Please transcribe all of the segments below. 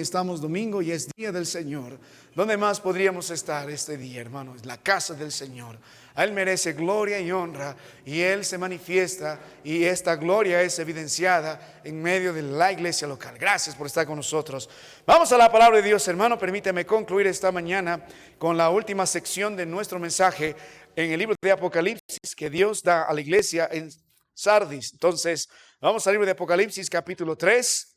Estamos domingo y es día del Señor. ¿Dónde más podríamos estar este día, hermanos? La casa del Señor. A Él merece gloria y honra y Él se manifiesta y esta gloria es evidenciada en medio de la iglesia local. Gracias por estar con nosotros. Vamos a la palabra de Dios, hermano. Permíteme concluir esta mañana con la última sección de nuestro mensaje en el libro de Apocalipsis que Dios da a la iglesia en Sardis. Entonces, vamos al libro de Apocalipsis capítulo 3.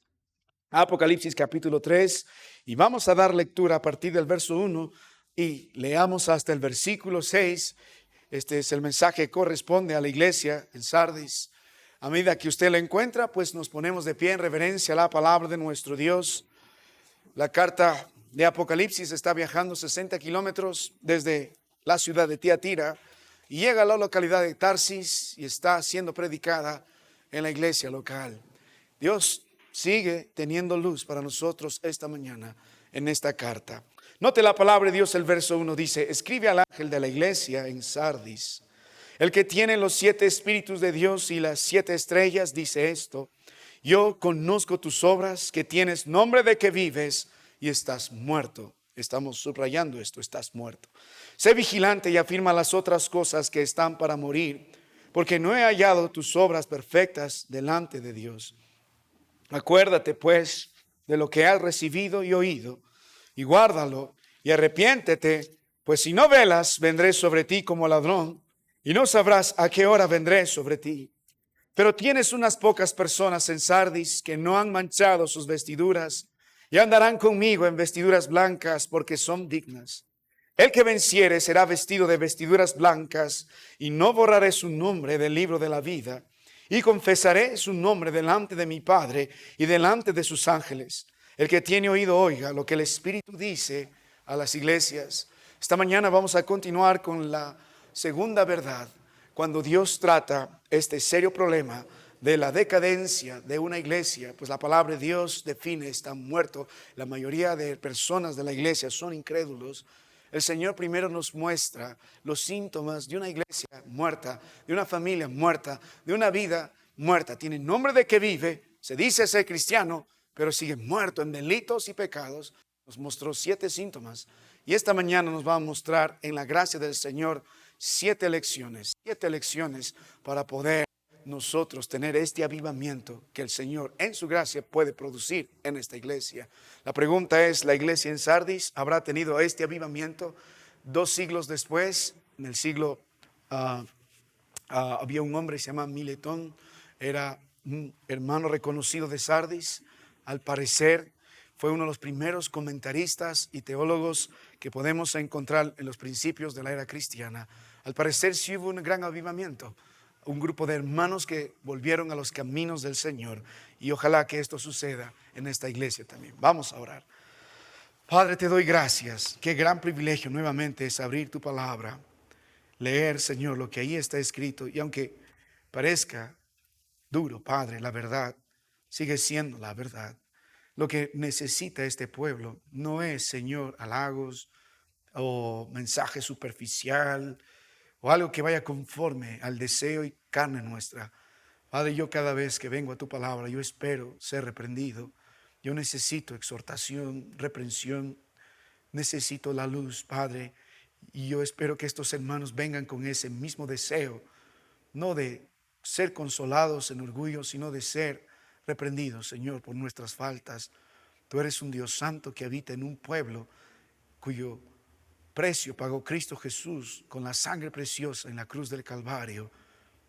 Apocalipsis capítulo 3 y vamos a dar lectura a partir del verso 1 y leamos hasta el versículo 6. Este es el mensaje que corresponde a la iglesia en Sardis. A medida que usted la encuentra, pues nos ponemos de pie en reverencia a la palabra de nuestro Dios. La carta de Apocalipsis está viajando 60 kilómetros desde la ciudad de Tiatira y llega a la localidad de Tarsis y está siendo predicada en la iglesia local. Dios sigue teniendo luz para nosotros esta mañana en esta carta. Note la palabra de Dios, el verso 1 dice: escribe al ángel de la iglesia en Sardis, el que tiene los 7 espíritus de Dios y las 7 estrellas, dice esto: yo conozco tus obras, que tienes nombre de que vives y estás muerto. Estamos subrayando esto: estás muerto. Sé vigilante y afirma las otras cosas que están para morir, porque no he hallado tus obras perfectas delante de Dios. Acuérdate pues de lo que has recibido y oído, y guárdalo, y arrepiéntete, pues si no velas, vendré sobre ti como ladrón, y no sabrás a qué hora vendré sobre ti. Pero tienes unas pocas personas en Sardis que no han manchado sus vestiduras, y andarán conmigo en vestiduras blancas, porque son dignas. El que venciere será vestido de vestiduras blancas, y no borraré su nombre del libro de la vida, y confesaré su nombre delante de mi Padre y delante de sus ángeles. El que tiene oído oiga lo que el Espíritu dice a las iglesias. Esta mañana vamos a continuar con la segunda verdad, cuando Dios trata este serio problema de la decadencia de una iglesia. Pues la palabra de Dios define: está muerto. La mayoría de personas de la iglesia son incrédulos. El Señor primero nos muestra los síntomas de una iglesia muerta, de una familia muerta, de una vida muerta. Tiene nombre de que vive, se dice ser cristiano, pero sigue muerto en delitos y pecados. Nos mostró 7 síntomas. Y esta mañana nos va a mostrar, en la gracia del Señor, 7 lecciones para poder nosotros tener este avivamiento que el Señor en su gracia puede producir en esta iglesia. La pregunta es: ¿la iglesia en Sardis habrá tenido este avivamiento 2 siglos después? En el siglo había un hombre que se llama Miletón, era un hermano reconocido de Sardis. Al parecer fue uno de los primeros comentaristas y teólogos que podemos encontrar en los principios de la era cristiana. Al parecer sí hubo un gran avivamiento, un grupo de hermanos que volvieron a los caminos del Señor, y ojalá que esto suceda en esta iglesia también. Vamos a orar. Padre, te doy gracias. Qué gran privilegio nuevamente es abrir tu palabra, leer, Señor, lo que ahí está escrito, y aunque parezca duro, Padre, la verdad sigue siendo la verdad. Lo que necesita este pueblo no es, Señor, halagos o mensaje superficial o algo que vaya conforme al deseo y carne nuestra. Padre, yo cada vez que vengo a tu palabra, yo espero ser reprendido. Yo necesito exhortación, reprensión, necesito la luz, Padre. Y yo espero que estos hermanos vengan con ese mismo deseo, no de ser consolados en orgullo, sino de ser reprendidos, Señor, por nuestras faltas. Tú eres un Dios santo que habita en un pueblo cuyo precio pagó Cristo Jesús con la sangre preciosa en la cruz del Calvario.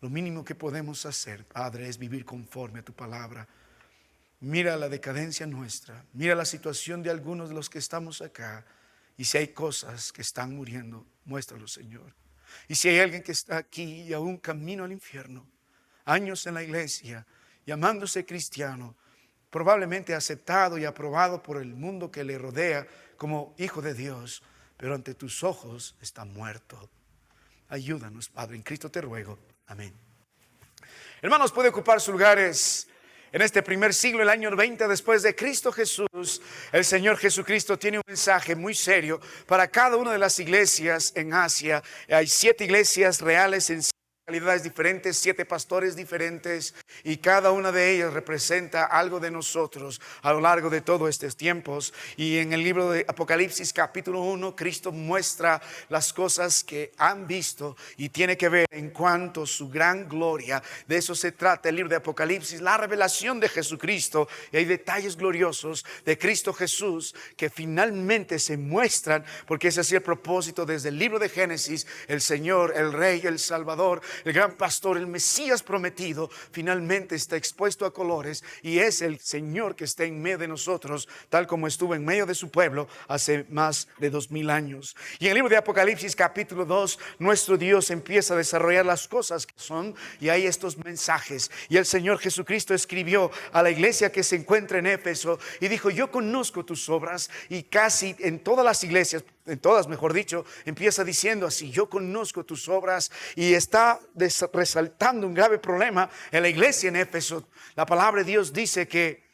Lo mínimo que podemos hacer, Padre, es vivir conforme a tu palabra. Mira la decadencia nuestra, mira la situación de algunos de los que estamos acá, y si hay cosas que están muriendo, muéstralo, Señor. Y si hay alguien que está aquí y aún camino al infierno, años en la iglesia, llamándose cristiano, probablemente aceptado y aprobado por el mundo que le rodea como hijo de Dios, pero ante tus ojos está muerto. Ayúdanos, Padre, en Cristo te ruego. Amén. Hermanos, puede ocupar sus lugares. En este primer siglo, el año 20 después de Cristo Jesús, el Señor Jesucristo tiene un mensaje muy serio para cada una de las iglesias en Asia. Hay 7 iglesias reales en realidades diferentes, 7 pastores diferentes, y cada una de ellas representa algo de nosotros a lo largo de todos estos tiempos. Y en el libro de Apocalipsis capítulo 1, Cristo muestra las cosas que han visto y tiene que ver en cuanto a su gran gloria. De eso se trata el libro de Apocalipsis, la revelación de Jesucristo, y hay detalles gloriosos de Cristo Jesús que finalmente se muestran, porque ese es el propósito desde el libro de Génesis. El Señor, el Rey, el Salvador, el gran pastor, el Mesías prometido, finalmente está expuesto a colores, y es el Señor que está en medio de nosotros, tal como estuvo en medio de su pueblo hace más de 2000 años. Y en el libro de Apocalipsis capítulo 2, nuestro Dios empieza a desarrollar las cosas que son, y hay estos mensajes. Y el Señor Jesucristo escribió a la iglesia que se encuentra en Éfeso y dijo: yo conozco tus obras. Y casi en todas las iglesias, en todas mejor dicho, empieza diciendo así: yo conozco tus obras. Y está resaltando un grave problema en la iglesia en Éfeso. La palabra de Dios dice que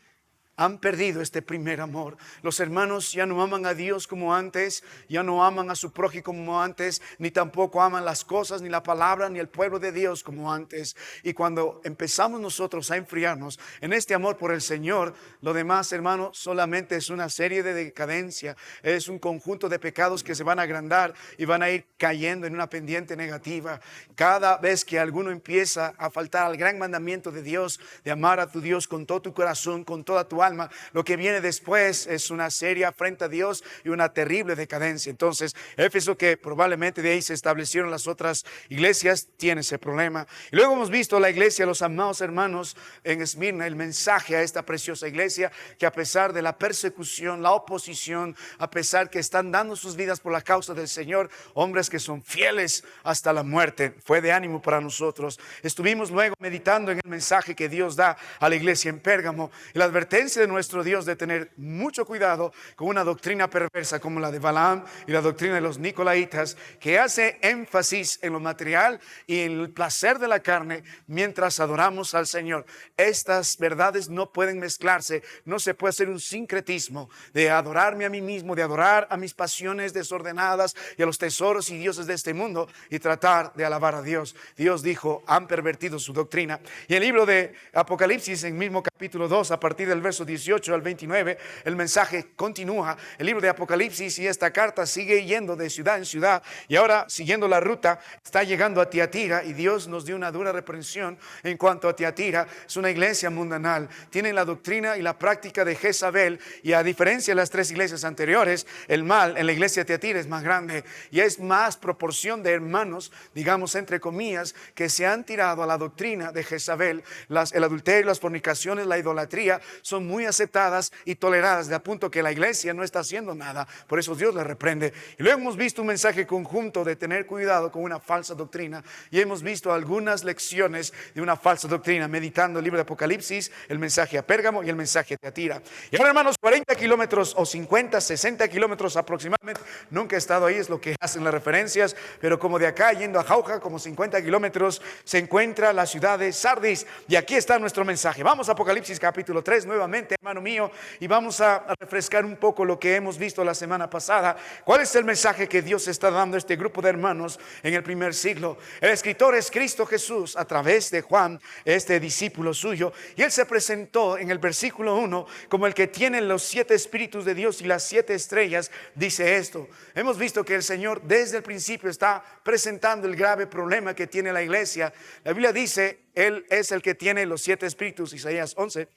han perdido este primer amor. Los hermanos ya no aman a Dios como antes, ya no aman a su prójimo como antes, ni tampoco aman las cosas, ni la palabra, ni el pueblo de Dios como antes. Y cuando empezamos nosotros a enfriarnos en este amor por el Señor, lo demás, hermano, solamente es una serie de decadencia, es un conjunto de pecados que se van a agrandar y van a ir cayendo en una pendiente negativa. Cada vez que alguno empieza a faltar al gran mandamiento de Dios, de amar a tu Dios con todo tu corazón, con toda tu alma, lo que viene después es una seria afrenta a Dios y una terrible decadencia. Entonces, Éfeso, que probablemente de ahí se establecieron las otras iglesias, tiene ese problema. Y luego hemos visto la iglesia, los amados hermanos en Esmirna, el mensaje a esta preciosa iglesia, que a pesar de la persecución, la oposición, a pesar que están dando sus vidas por la causa del Señor, hombres que son fieles hasta la muerte, fue de ánimo para nosotros. Estuvimos luego meditando en el mensaje que Dios da a la iglesia en Pérgamo, y la advertencia de nuestro Dios de tener mucho cuidado con una doctrina perversa como la de Balaam y la doctrina de los Nicolaitas, que hace énfasis en lo material y en el placer de la carne mientras adoramos al Señor. Estas verdades no pueden mezclarse. No se puede hacer un sincretismo de adorarme a mí mismo, de adorar a mis pasiones desordenadas y a los tesoros y dioses de este mundo, y tratar de alabar a Dios. Dios dijo: han pervertido su doctrina. Y en el libro de Apocalipsis, en mismo capítulo 2, a partir del verso 18 al 29, el mensaje continúa. El libro de Apocalipsis y esta carta sigue yendo de ciudad en ciudad, y ahora, siguiendo la ruta, está llegando a Tiatira, y Dios nos dio una dura reprensión en cuanto a Tiatira. Es una iglesia mundanal, tienen la doctrina y la práctica de Jezabel, y a diferencia de las 3 iglesias anteriores, el mal en la iglesia de Tiatira es más grande, y es más proporción de hermanos, digamos entre comillas, que se han tirado a la doctrina de Jezabel. El adulterio, las fornicaciones, la idolatría son muy aceptadas y toleradas, de a punto que la iglesia no está haciendo nada. Por eso Dios le reprende. Y luego hemos visto un mensaje conjunto de tener cuidado con una falsa doctrina, y hemos visto algunas lecciones de una falsa doctrina, meditando el libro de Apocalipsis, el mensaje a Pérgamo y el mensaje a Tiatira. Y ahora, hermanos, 40 kilómetros o 50, 60 kilómetros aproximadamente, nunca he estado ahí, es lo que hacen las referencias, pero como de acá yendo a Jauja, como 50 kilómetros, se encuentra la ciudad de Sardis, y aquí está nuestro mensaje. Vamos a Apocalipsis capítulo 3 nuevamente, hermano mío, y vamos a refrescar un poco lo que hemos visto la semana pasada. ¿Cuál es el mensaje que Dios está dando a este grupo de hermanos en el primer siglo? El escritor es Cristo Jesús a través de Juan, este discípulo suyo, y él se presentó en el versículo 1 como el que tiene los 7 espíritus de Dios y las 7 estrellas. Dice esto: hemos visto que el Señor desde el principio está presentando el grave problema que tiene la iglesia. La Biblia dice: Él es el que tiene los 7 espíritus. Isaías 11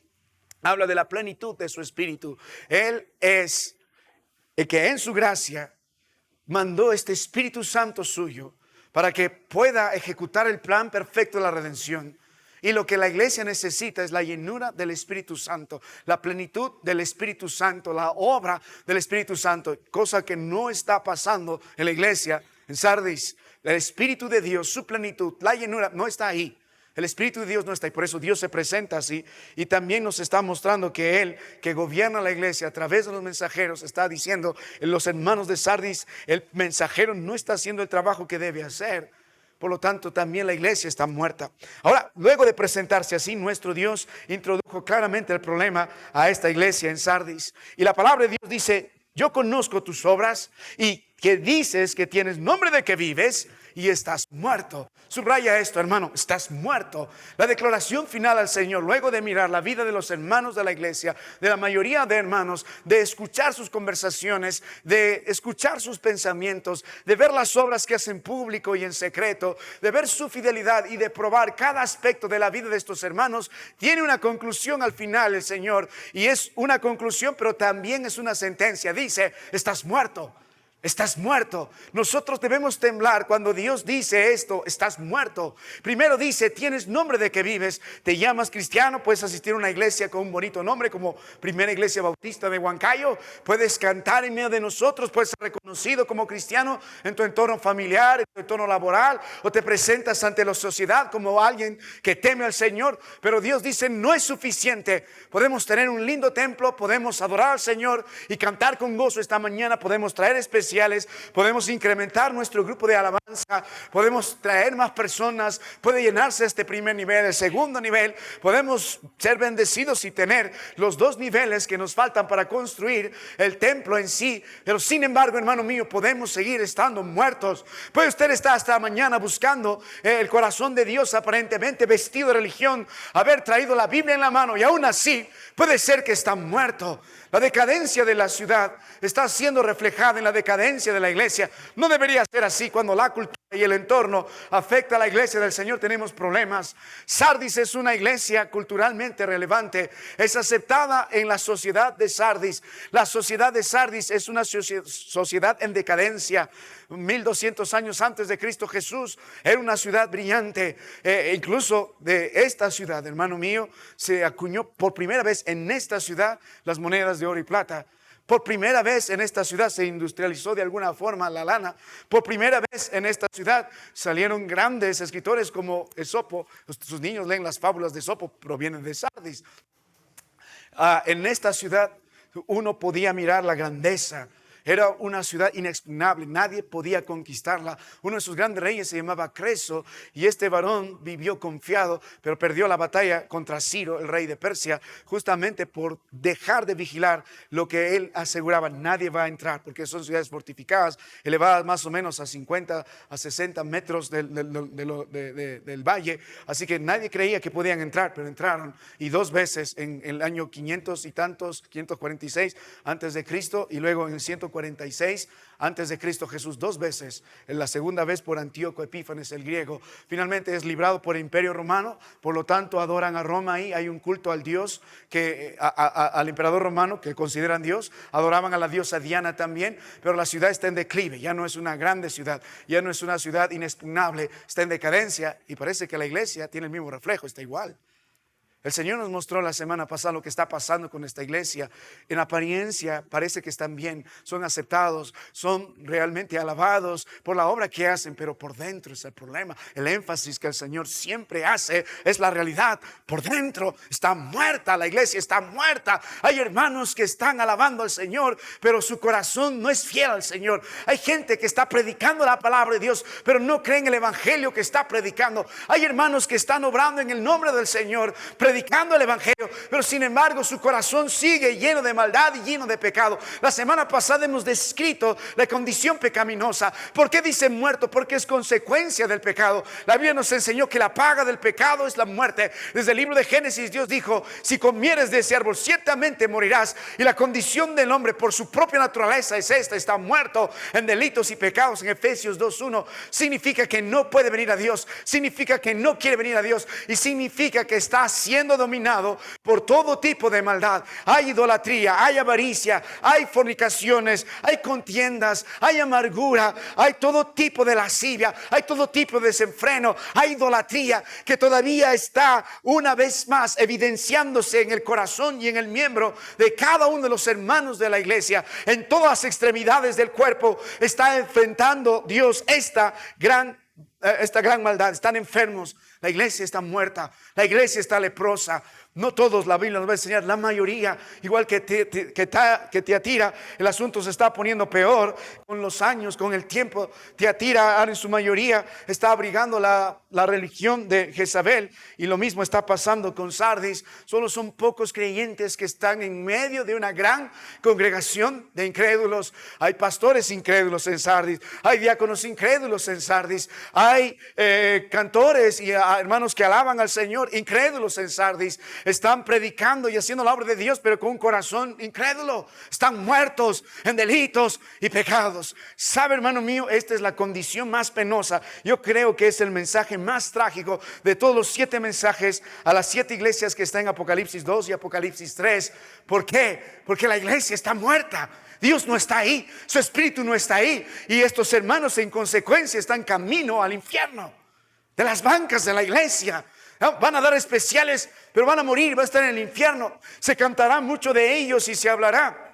habla de la plenitud de su espíritu. Él es el que en su gracia mandó este Espíritu Santo suyo para que pueda ejecutar el plan perfecto de la redención. Y lo que la iglesia necesita es la llenura del Espíritu Santo, la plenitud del Espíritu Santo, la obra del Espíritu Santo, cosa que no está pasando en la iglesia en Sardis. El Espíritu de Dios, su plenitud, la llenura, no está ahí. El Espíritu de Dios no está ahí. Por eso Dios se presenta así, y también nos está mostrando que Él, que gobierna la iglesia a través de los mensajeros, está diciendo: en los hermanos de Sardis, el mensajero no está haciendo el trabajo que debe hacer. Por lo tanto, también la iglesia está muerta. Ahora, luego de presentarse así, nuestro Dios introdujo claramente el problema a esta iglesia en Sardis. Y la palabra de Dios dice: yo conozco tus obras, y que dices que tienes nombre de que vives, y estás muerto. Subraya esto, hermano, estás muerto. La declaración final al Señor, luego de mirar la vida de los hermanos de la iglesia, de la mayoría de hermanos, de escuchar sus conversaciones, de escuchar sus pensamientos, de ver las obras que hacen público y en secreto, de ver su fidelidad y de probar cada aspecto de la vida de estos hermanos, tiene una conclusión al final el Señor, y es una conclusión pero también es una sentencia. Dice, estás muerto. Estás muerto. Nosotros debemos temblar cuando Dios dice esto, estás muerto. Primero dice, tienes nombre de que vives, te llamas cristiano, puedes asistir a una iglesia con un bonito nombre como Primera Iglesia Bautista de Huancayo, puedes cantar en medio de nosotros, puedes ser reconocido como cristiano en tu entorno familiar, en tu entorno laboral, o te presentas ante la sociedad como alguien que teme al Señor. Pero Dios dice, no es suficiente. Podemos tener un lindo templo, podemos adorar al Señor y cantar con gozo esta mañana, podemos traer especiales, podemos incrementar nuestro grupo de alabanza, podemos traer más personas, puede llenarse este primer nivel, el segundo nivel, podemos ser bendecidos y tener los dos niveles que nos faltan para construir el templo en sí. Pero sin embargo, hermano mío, podemos seguir estando muertos. Puede usted estar hasta mañana buscando el corazón de Dios, aparentemente vestido de religión, haber traído la Biblia en la mano, y aún así puede ser que está muerto. La decadencia de la ciudad está siendo reflejada en la decadencia de la iglesia. No debería ser así. Cuando la cultura y el entorno afecta a la iglesia del Señor, tenemos problemas. Sardis es una iglesia culturalmente relevante. Es aceptada en la sociedad de Sardis. La sociedad de Sardis es una sociedad en decadencia. 1200 años antes de Cristo Jesús era una ciudad brillante. Incluso de esta ciudad, hermano mío, se acuñó por primera vez en esta ciudad las monedas de oro y plata. Por primera vez en esta ciudad se industrializó de alguna forma la lana. Por primera vez en esta ciudad salieron grandes escritores como Esopo. Sus niños leen las fábulas de Esopo, provienen de Sardis. En esta ciudad uno podía mirar la grandeza. Era una ciudad inexpugnable, nadie podía conquistarla. Uno de sus grandes reyes se llamaba Creso, y este varón vivió confiado, pero perdió la batalla contra Ciro, el rey de Persia, justamente por dejar de vigilar lo que él aseguraba: nadie va a entrar, porque son ciudades fortificadas, elevadas más o menos a 50 a 60 metros del valle, así que nadie creía que podían entrar, pero entraron. Y dos veces en el año 500 y tantos, 546 antes de Cristo, y luego en 146 antes de Cristo Jesús, dos veces. En la segunda vez por Antíoco Epífanes el griego. Finalmente es librado por el Imperio Romano, por lo tanto adoran a Roma. Ahí hay un culto al Dios, que al emperador romano, que consideran Dios. Adoraban a la diosa Diana también, pero la ciudad está en declive, ya no es una grande ciudad, ya no es una ciudad inexpugnable, está en decadencia, y parece que la iglesia tiene el mismo reflejo, está igual. El Señor nos mostró la semana pasada lo que está pasando con esta iglesia. En apariencia parece que están bien, son aceptados, son realmente alabados por la obra que hacen, pero por dentro es el problema. El énfasis que el Señor siempre hace es la realidad. Por dentro está muerta, la iglesia está muerta. Hay hermanos que están alabando al Señor, pero su corazón no es fiel al Señor. Hay gente que está predicando la palabra de Dios, pero no creen el evangelio que está predicando. Hay hermanos que están obrando en el nombre del Señor, predicando el evangelio, pero sin embargo su corazón sigue lleno de maldad y lleno de pecado. La semana pasada hemos descrito la condición pecaminosa. ¿Por qué dice muerto? Porque es consecuencia del pecado. La Biblia nos enseñó que la paga del pecado es la muerte. Desde el libro de Génesis Dios dijo: si comieres de ese árbol ciertamente morirás. Y la condición del hombre por su propia naturaleza es esta: está muerto en delitos y pecados. En Efesios 2:1 significa que no puede venir a Dios, significa que no quiere venir a Dios, y significa que está siendo dominado por todo tipo de maldad. Hay idolatría, hay avaricia, hay fornicaciones, hay contiendas, hay amargura, hay todo tipo de lascivia, hay todo tipo de desenfreno, hay idolatría que todavía está una vez más evidenciándose en el corazón y en el miembro de cada uno de los hermanos de la iglesia. En todas las extremidades del cuerpo está enfrentando Dios esta gran maldad. Están enfermos La iglesia está muerta, la iglesia está leprosa. No todos, la Biblia nos va a enseñar, la mayoría, igual que Tiatira, el asunto se está poniendo peor con los años, con el tiempo. Tiatira en su mayoría está abrigando la religión de Jezabel, y lo mismo está pasando con Sardis. Solo son pocos creyentes que están en medio de una gran congregación de incrédulos. Hay pastores incrédulos en Sardis, hay diáconos incrédulos en Sardis, hay cantores y hermanos que alaban al Señor incrédulos en Sardis. Están predicando y haciendo la obra de Dios, pero con un corazón incrédulo. Están muertos en delitos y pecados. ¿Sabe, hermano mío? Esta es la condición más penosa. Yo creo que es el mensaje más trágico de todos los 7 mensajes a las 7 iglesias que están en Apocalipsis 2 y Apocalipsis 3. ¿Por qué? Porque la iglesia está muerta. Dios no está ahí, su espíritu no está ahí, y estos hermanos en consecuencia están camino al infierno. De las bancas de la iglesia van a dar especiales, pero van a morir, van a estar en el infierno. Se cantará mucho de ellos y se hablará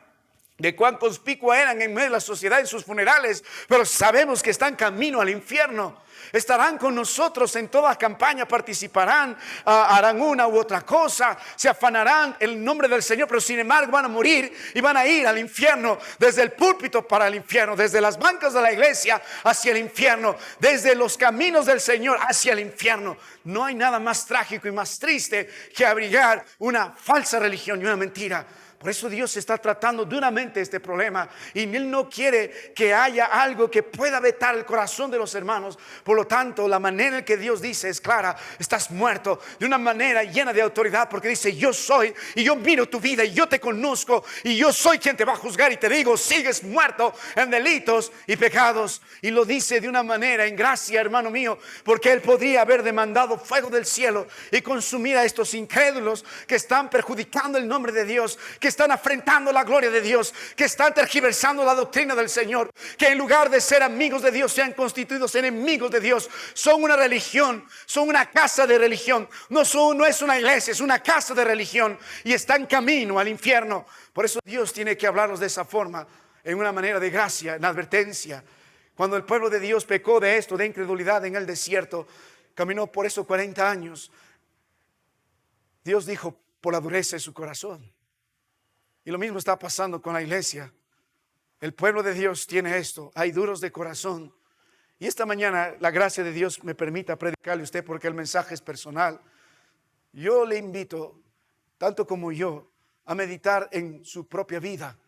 de cuán conspicua eran en medio de la sociedad en sus funerales, pero sabemos que están camino al infierno. Estarán con nosotros en toda campaña, participarán, harán una u otra cosa, se afanarán en el nombre del Señor, pero sin embargo van a morir y van a ir al infierno, desde el púlpito para el infierno, desde las bancas de la iglesia hacia el infierno, desde los caminos del Señor hacia el infierno. No hay nada más trágico y más triste que abrigar una falsa religión y una mentira. Por eso Dios está tratando duramente este problema, y Él no quiere que haya algo que pueda vetar el corazón de los hermanos. Por lo tanto, la manera en que Dios dice es clara: estás muerto, de una manera llena de autoridad, porque dice: yo soy, y yo miro tu vida, y yo te conozco, y yo soy quien te va a juzgar, y te digo, sigues muerto en delitos y pecados. Y lo dice de una manera en gracia, hermano mío, porque Él podría haber demandado fuego del cielo y consumir a estos incrédulos que están perjudicando el nombre de Dios, que están afrentando la gloria de Dios, que están tergiversando la doctrina del Señor, que en lugar de ser amigos de Dios se han constituido enemigos de Dios. Son una religión, son una casa de religión. No es una iglesia, es una casa de religión, y están camino al infierno. Por eso Dios tiene que hablarnos de esa forma, en una manera de gracia, en advertencia. Cuando el pueblo de Dios pecó de esto, de incredulidad en el desierto, caminó por eso 40 años. Dios dijo: por la dureza de su corazón. Y lo mismo está pasando con la iglesia. El pueblo de Dios tiene esto: hay duros de corazón. Y esta mañana la gracia de Dios me permita predicarle a usted, porque el mensaje es personal. Yo le invito, tanto como yo, a meditar en su propia vida.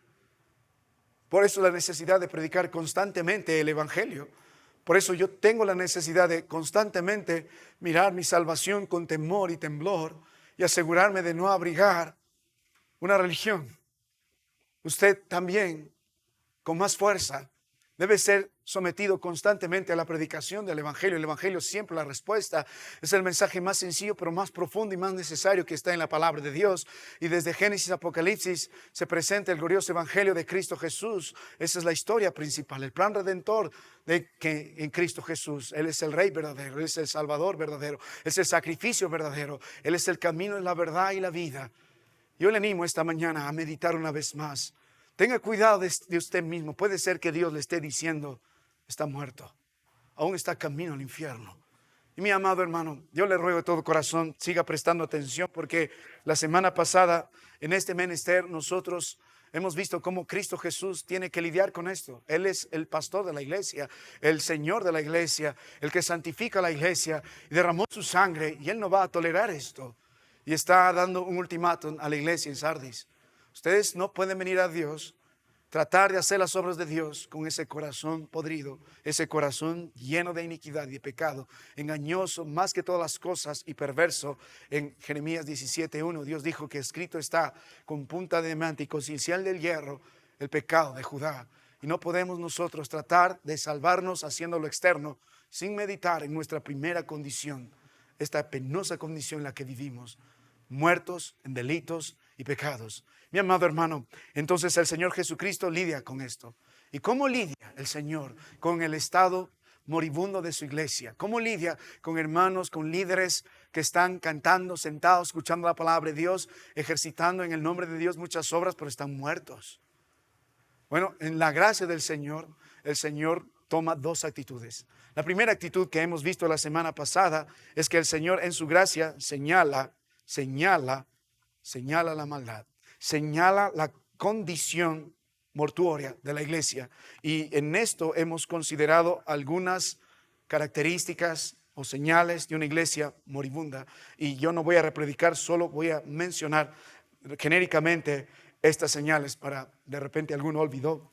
Por eso la necesidad de predicar constantemente el evangelio. Por eso yo tengo la necesidad de constantemente mirar mi salvación con temor y temblor, y asegurarme de no abrigar una religión. Usted también, con más fuerza, debe ser sometido constantemente a la predicación del evangelio. El evangelio siempre la respuesta. Es el mensaje más sencillo, pero más profundo y más necesario que está en la palabra de Dios. Y desde Génesis a Apocalipsis se presenta el glorioso evangelio de Cristo Jesús. Esa es la historia principal, el plan redentor de que en Cristo Jesús Él es el Rey verdadero, Él es el Salvador verdadero, Él es el sacrificio verdadero, Él es el camino, la verdad y la vida. Yo le animo esta mañana a meditar una vez más. Tenga cuidado de usted mismo. Puede ser que Dios le esté diciendo: está muerto, aún está camino al infierno. Y mi amado hermano, yo le ruego de todo corazón, siga prestando atención, porque la semana pasada en este menester nosotros hemos visto cómo Cristo Jesús tiene que lidiar con esto. Él es el pastor de la iglesia, el Señor de la iglesia, el que santifica la iglesia, y derramó su sangre, y Él no va a tolerar esto. Y está dando un ultimátum a la iglesia en Sardis: ustedes no pueden venir a Dios, tratar de hacer las obras de Dios con ese corazón podrido, ese corazón lleno de iniquidad y de pecado, engañoso más que todas las cosas y perverso. En Jeremías 17:1 Dios dijo que escrito está con punta de diamante y con cincel del hierro el pecado de Judá. Y no podemos nosotros tratar de salvarnos haciendo lo externo sin meditar en nuestra primera condición, esta penosa condición en la que vivimos, muertos en delitos y pecados. Mi amado hermano, entonces el Señor Jesucristo lidia con esto. ¿Y cómo lidia el Señor con el estado moribundo de su iglesia? ¿Cómo lidia con hermanos, con líderes que están cantando, sentados, escuchando la palabra de Dios, ejercitando en el nombre de Dios muchas obras, pero están muertos? Bueno, en la gracia del Señor, el Señor toma dos actitudes. La primera actitud que hemos visto la semana pasada es que el Señor en su gracia señala la maldad, señala la condición mortuoria de la iglesia. Y en esto hemos considerado algunas características o señales de una iglesia moribunda. Y yo no voy a repredicar, solo voy a mencionar genéricamente estas señales para de repente alguno olvidó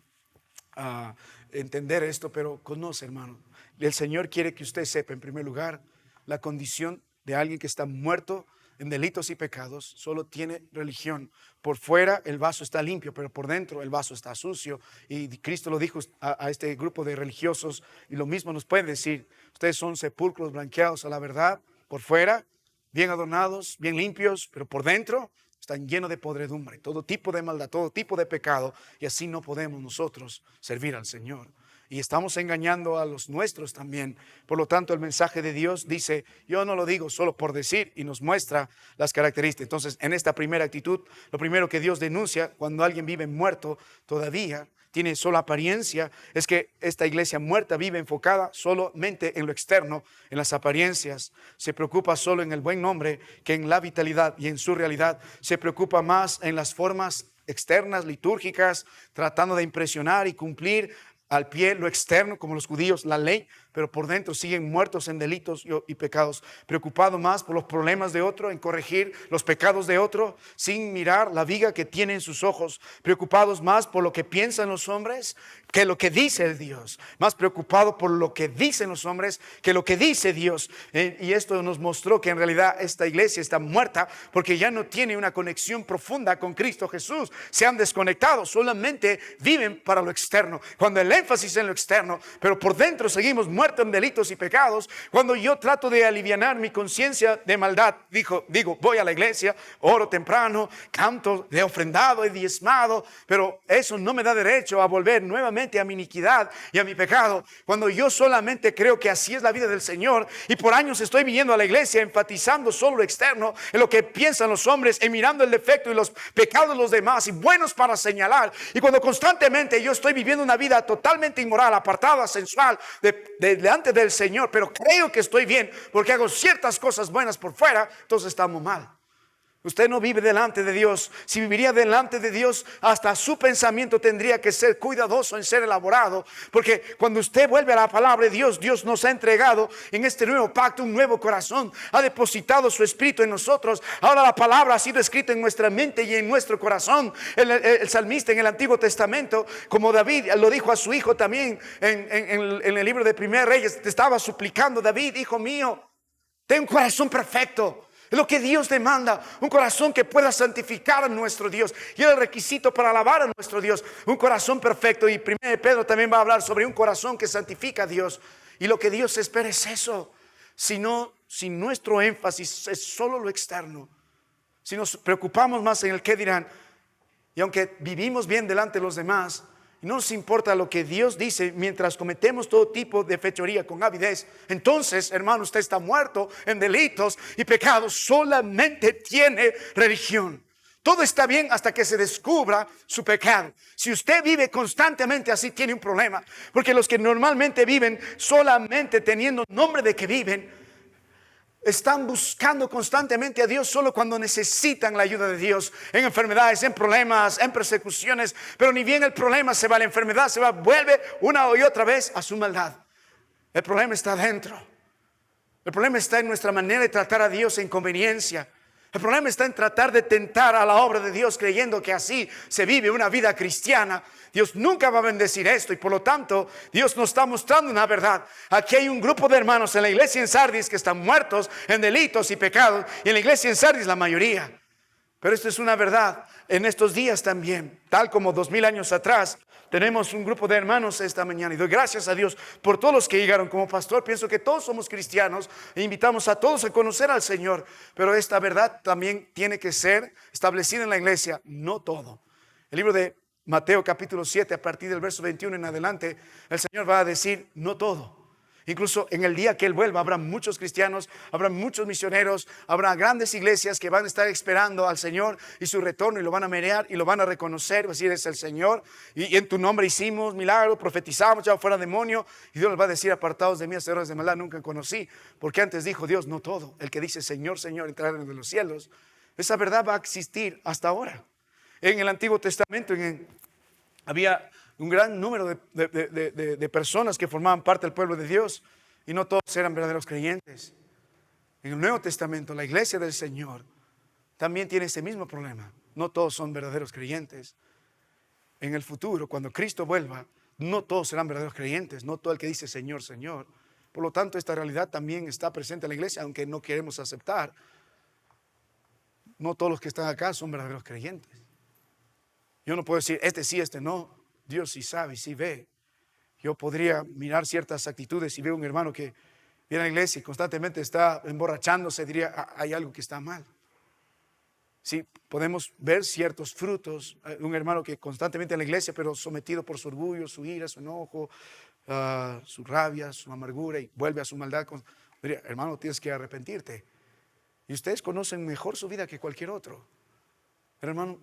entender esto, pero conoce, hermano. El Señor quiere que usted sepa, en primer lugar, la condición de alguien que está muerto en delitos y pecados. Solo tiene religión. Por fuera el vaso está limpio, pero por dentro el vaso está sucio. Y Cristo lo dijo a este grupo de religiosos, y lo mismo nos puede decir. Ustedes son sepulcros blanqueados a la verdad, por fuera bien adornados, bien limpios, pero por dentro están llenos de podredumbre, todo tipo de maldad, todo tipo de pecado. Y así no podemos nosotros servir al Señor. Y estamos engañando a los nuestros también. Por lo tanto, el mensaje de Dios dice, yo no lo digo solo por decir, y nos muestra las características. Entonces, en esta primera actitud, lo primero que Dios denuncia cuando alguien vive muerto todavía, tiene solo apariencia, es que esta iglesia muerta vive enfocada solamente en lo externo, en las apariencias. Se preocupa solo en el buen nombre que en la vitalidad, y en su realidad se preocupa más en las formas externas, litúrgicas, tratando de impresionar y cumplir al pie lo externo, como los judíos, la ley, pero por dentro siguen muertos en delitos y pecados, preocupados más por los problemas de otro, en corregir los pecados de otro, sin mirar la viga que tiene en sus ojos, preocupados más por lo que piensan los hombres que lo que dice el Dios, más preocupado por lo que dicen los hombres que lo que dice Dios. Y esto nos mostró que en realidad esta iglesia está muerta porque ya no tiene una conexión profunda con Cristo Jesús. Se han desconectado, solamente viven para lo externo, cuando el énfasis en lo externo, pero por dentro seguimos muertos en delitos y pecados. Cuando yo trato de alivianar mi conciencia de maldad, digo, voy a la iglesia, oro temprano, canto, he ofrendado, he diezmado, pero eso no me da derecho a volver nuevamente a mi iniquidad y a mi pecado. Cuando yo solamente creo que así es la vida del Señor, y por años estoy viniendo a la iglesia enfatizando solo lo externo, en lo que piensan los hombres, y mirando el defecto y los pecados de los demás, y buenos para señalar, y cuando constantemente yo estoy viviendo una vida totalmente inmoral, apartada, sensual, delante del Señor, pero creo que estoy bien porque hago ciertas cosas buenas por fuera, entonces estamos mal. Usted no vive delante de Dios. Si viviría delante de Dios, hasta su pensamiento tendría que ser cuidadoso en ser elaborado, porque cuando usted vuelve a la palabra de Dios, Dios nos ha entregado en este nuevo pacto un nuevo corazón, ha depositado su espíritu en nosotros. Ahora la palabra ha sido escrita en nuestra mente y en nuestro corazón. El salmista en el Antiguo Testamento, como David lo dijo a su hijo también en el libro de Primer Reyes, te estaba suplicando: David, hijo mío, ten un corazón perfecto. Es lo que Dios demanda, un corazón que pueda santificar a nuestro Dios. Y el requisito para alabar a nuestro Dios, un corazón perfecto. Y 1 Pedro también va a hablar sobre un corazón que santifica a Dios. Y lo que Dios espera es eso. Si nuestro énfasis es solo lo externo, si nos preocupamos más en el qué dirán, y aunque vivimos bien delante de los demás, no nos importa lo que Dios dice mientras cometemos todo tipo de fechoría con avidez, entonces, hermano, usted está muerto en delitos y pecados. Solamente tiene religión. Todo está bien hasta que se descubra su pecado. Si usted vive constantemente así, tiene un problema, porque los que normalmente viven solamente teniendo nombre de que viven, están buscando constantemente a Dios solo cuando necesitan la ayuda de Dios, en enfermedades, en problemas, en persecuciones. Pero ni bien el problema se va, la enfermedad se va, vuelve una y otra vez a su maldad. El problema está dentro. El problema está en nuestra manera de tratar a Dios en conveniencia. El problema está en tratar de tentar a la obra de Dios creyendo que así se vive una vida cristiana. Dios nunca va a bendecir esto, y por lo tanto Dios nos está mostrando una verdad. Aquí hay un grupo de hermanos en la iglesia en Sardis que están muertos en delitos y pecados, y en la iglesia en Sardis la mayoría. Pero esto es una verdad en estos días también, tal como 2000 años atrás. Tenemos un grupo de hermanos esta mañana, y doy gracias a Dios por todos los que llegaron. Como pastor pienso que todos somos cristianos e invitamos a todos a conocer al Señor, pero esta verdad también tiene que ser establecida en la iglesia. No todo. El libro de Mateo capítulo 7, a partir del verso 21 en adelante, el Señor va a decir no todo. Incluso en el día que Él vuelva habrá muchos cristianos, habrá muchos misioneros, habrá grandes iglesias que van a estar esperando al Señor y su retorno, y lo van a mirar y lo van a reconocer, va a decir: es el Señor, y en tu nombre hicimos milagros, profetizamos, ya fuera demonio, y Dios les va a decir: apartados de mí, hacedores de maldad, nunca conocí. Porque antes dijo Dios: no todo el que dice Señor, Señor entrará en los cielos. Esa verdad va a existir hasta ahora. En el Antiguo Testamento había un gran número de personas que formaban parte del pueblo de Dios, y no todos eran verdaderos creyentes. En el Nuevo Testamento, la iglesia del Señor también tiene ese mismo problema. No todos son verdaderos creyentes. En el futuro, cuando Cristo vuelva, no todos serán verdaderos creyentes, no todo el que dice Señor, Señor. Por lo tanto, esta realidad también está presente en la iglesia, aunque no queremos aceptar. No todos los que están acá son verdaderos creyentes. Yo no puedo decir este sí, este no. Dios sí sabe, sí ve. Yo podría mirar ciertas actitudes y veo un hermano que viene a la iglesia y constantemente está emborrachándose, diría: hay algo que está mal. Sí, podemos ver ciertos frutos. Un hermano que constantemente en la iglesia, pero sometido por su orgullo, su ira, su enojo, su rabia, su amargura, y vuelve a su maldad. Diría: hermano, tienes que arrepentirte. Y ustedes conocen mejor su vida que cualquier otro. Pero hermano,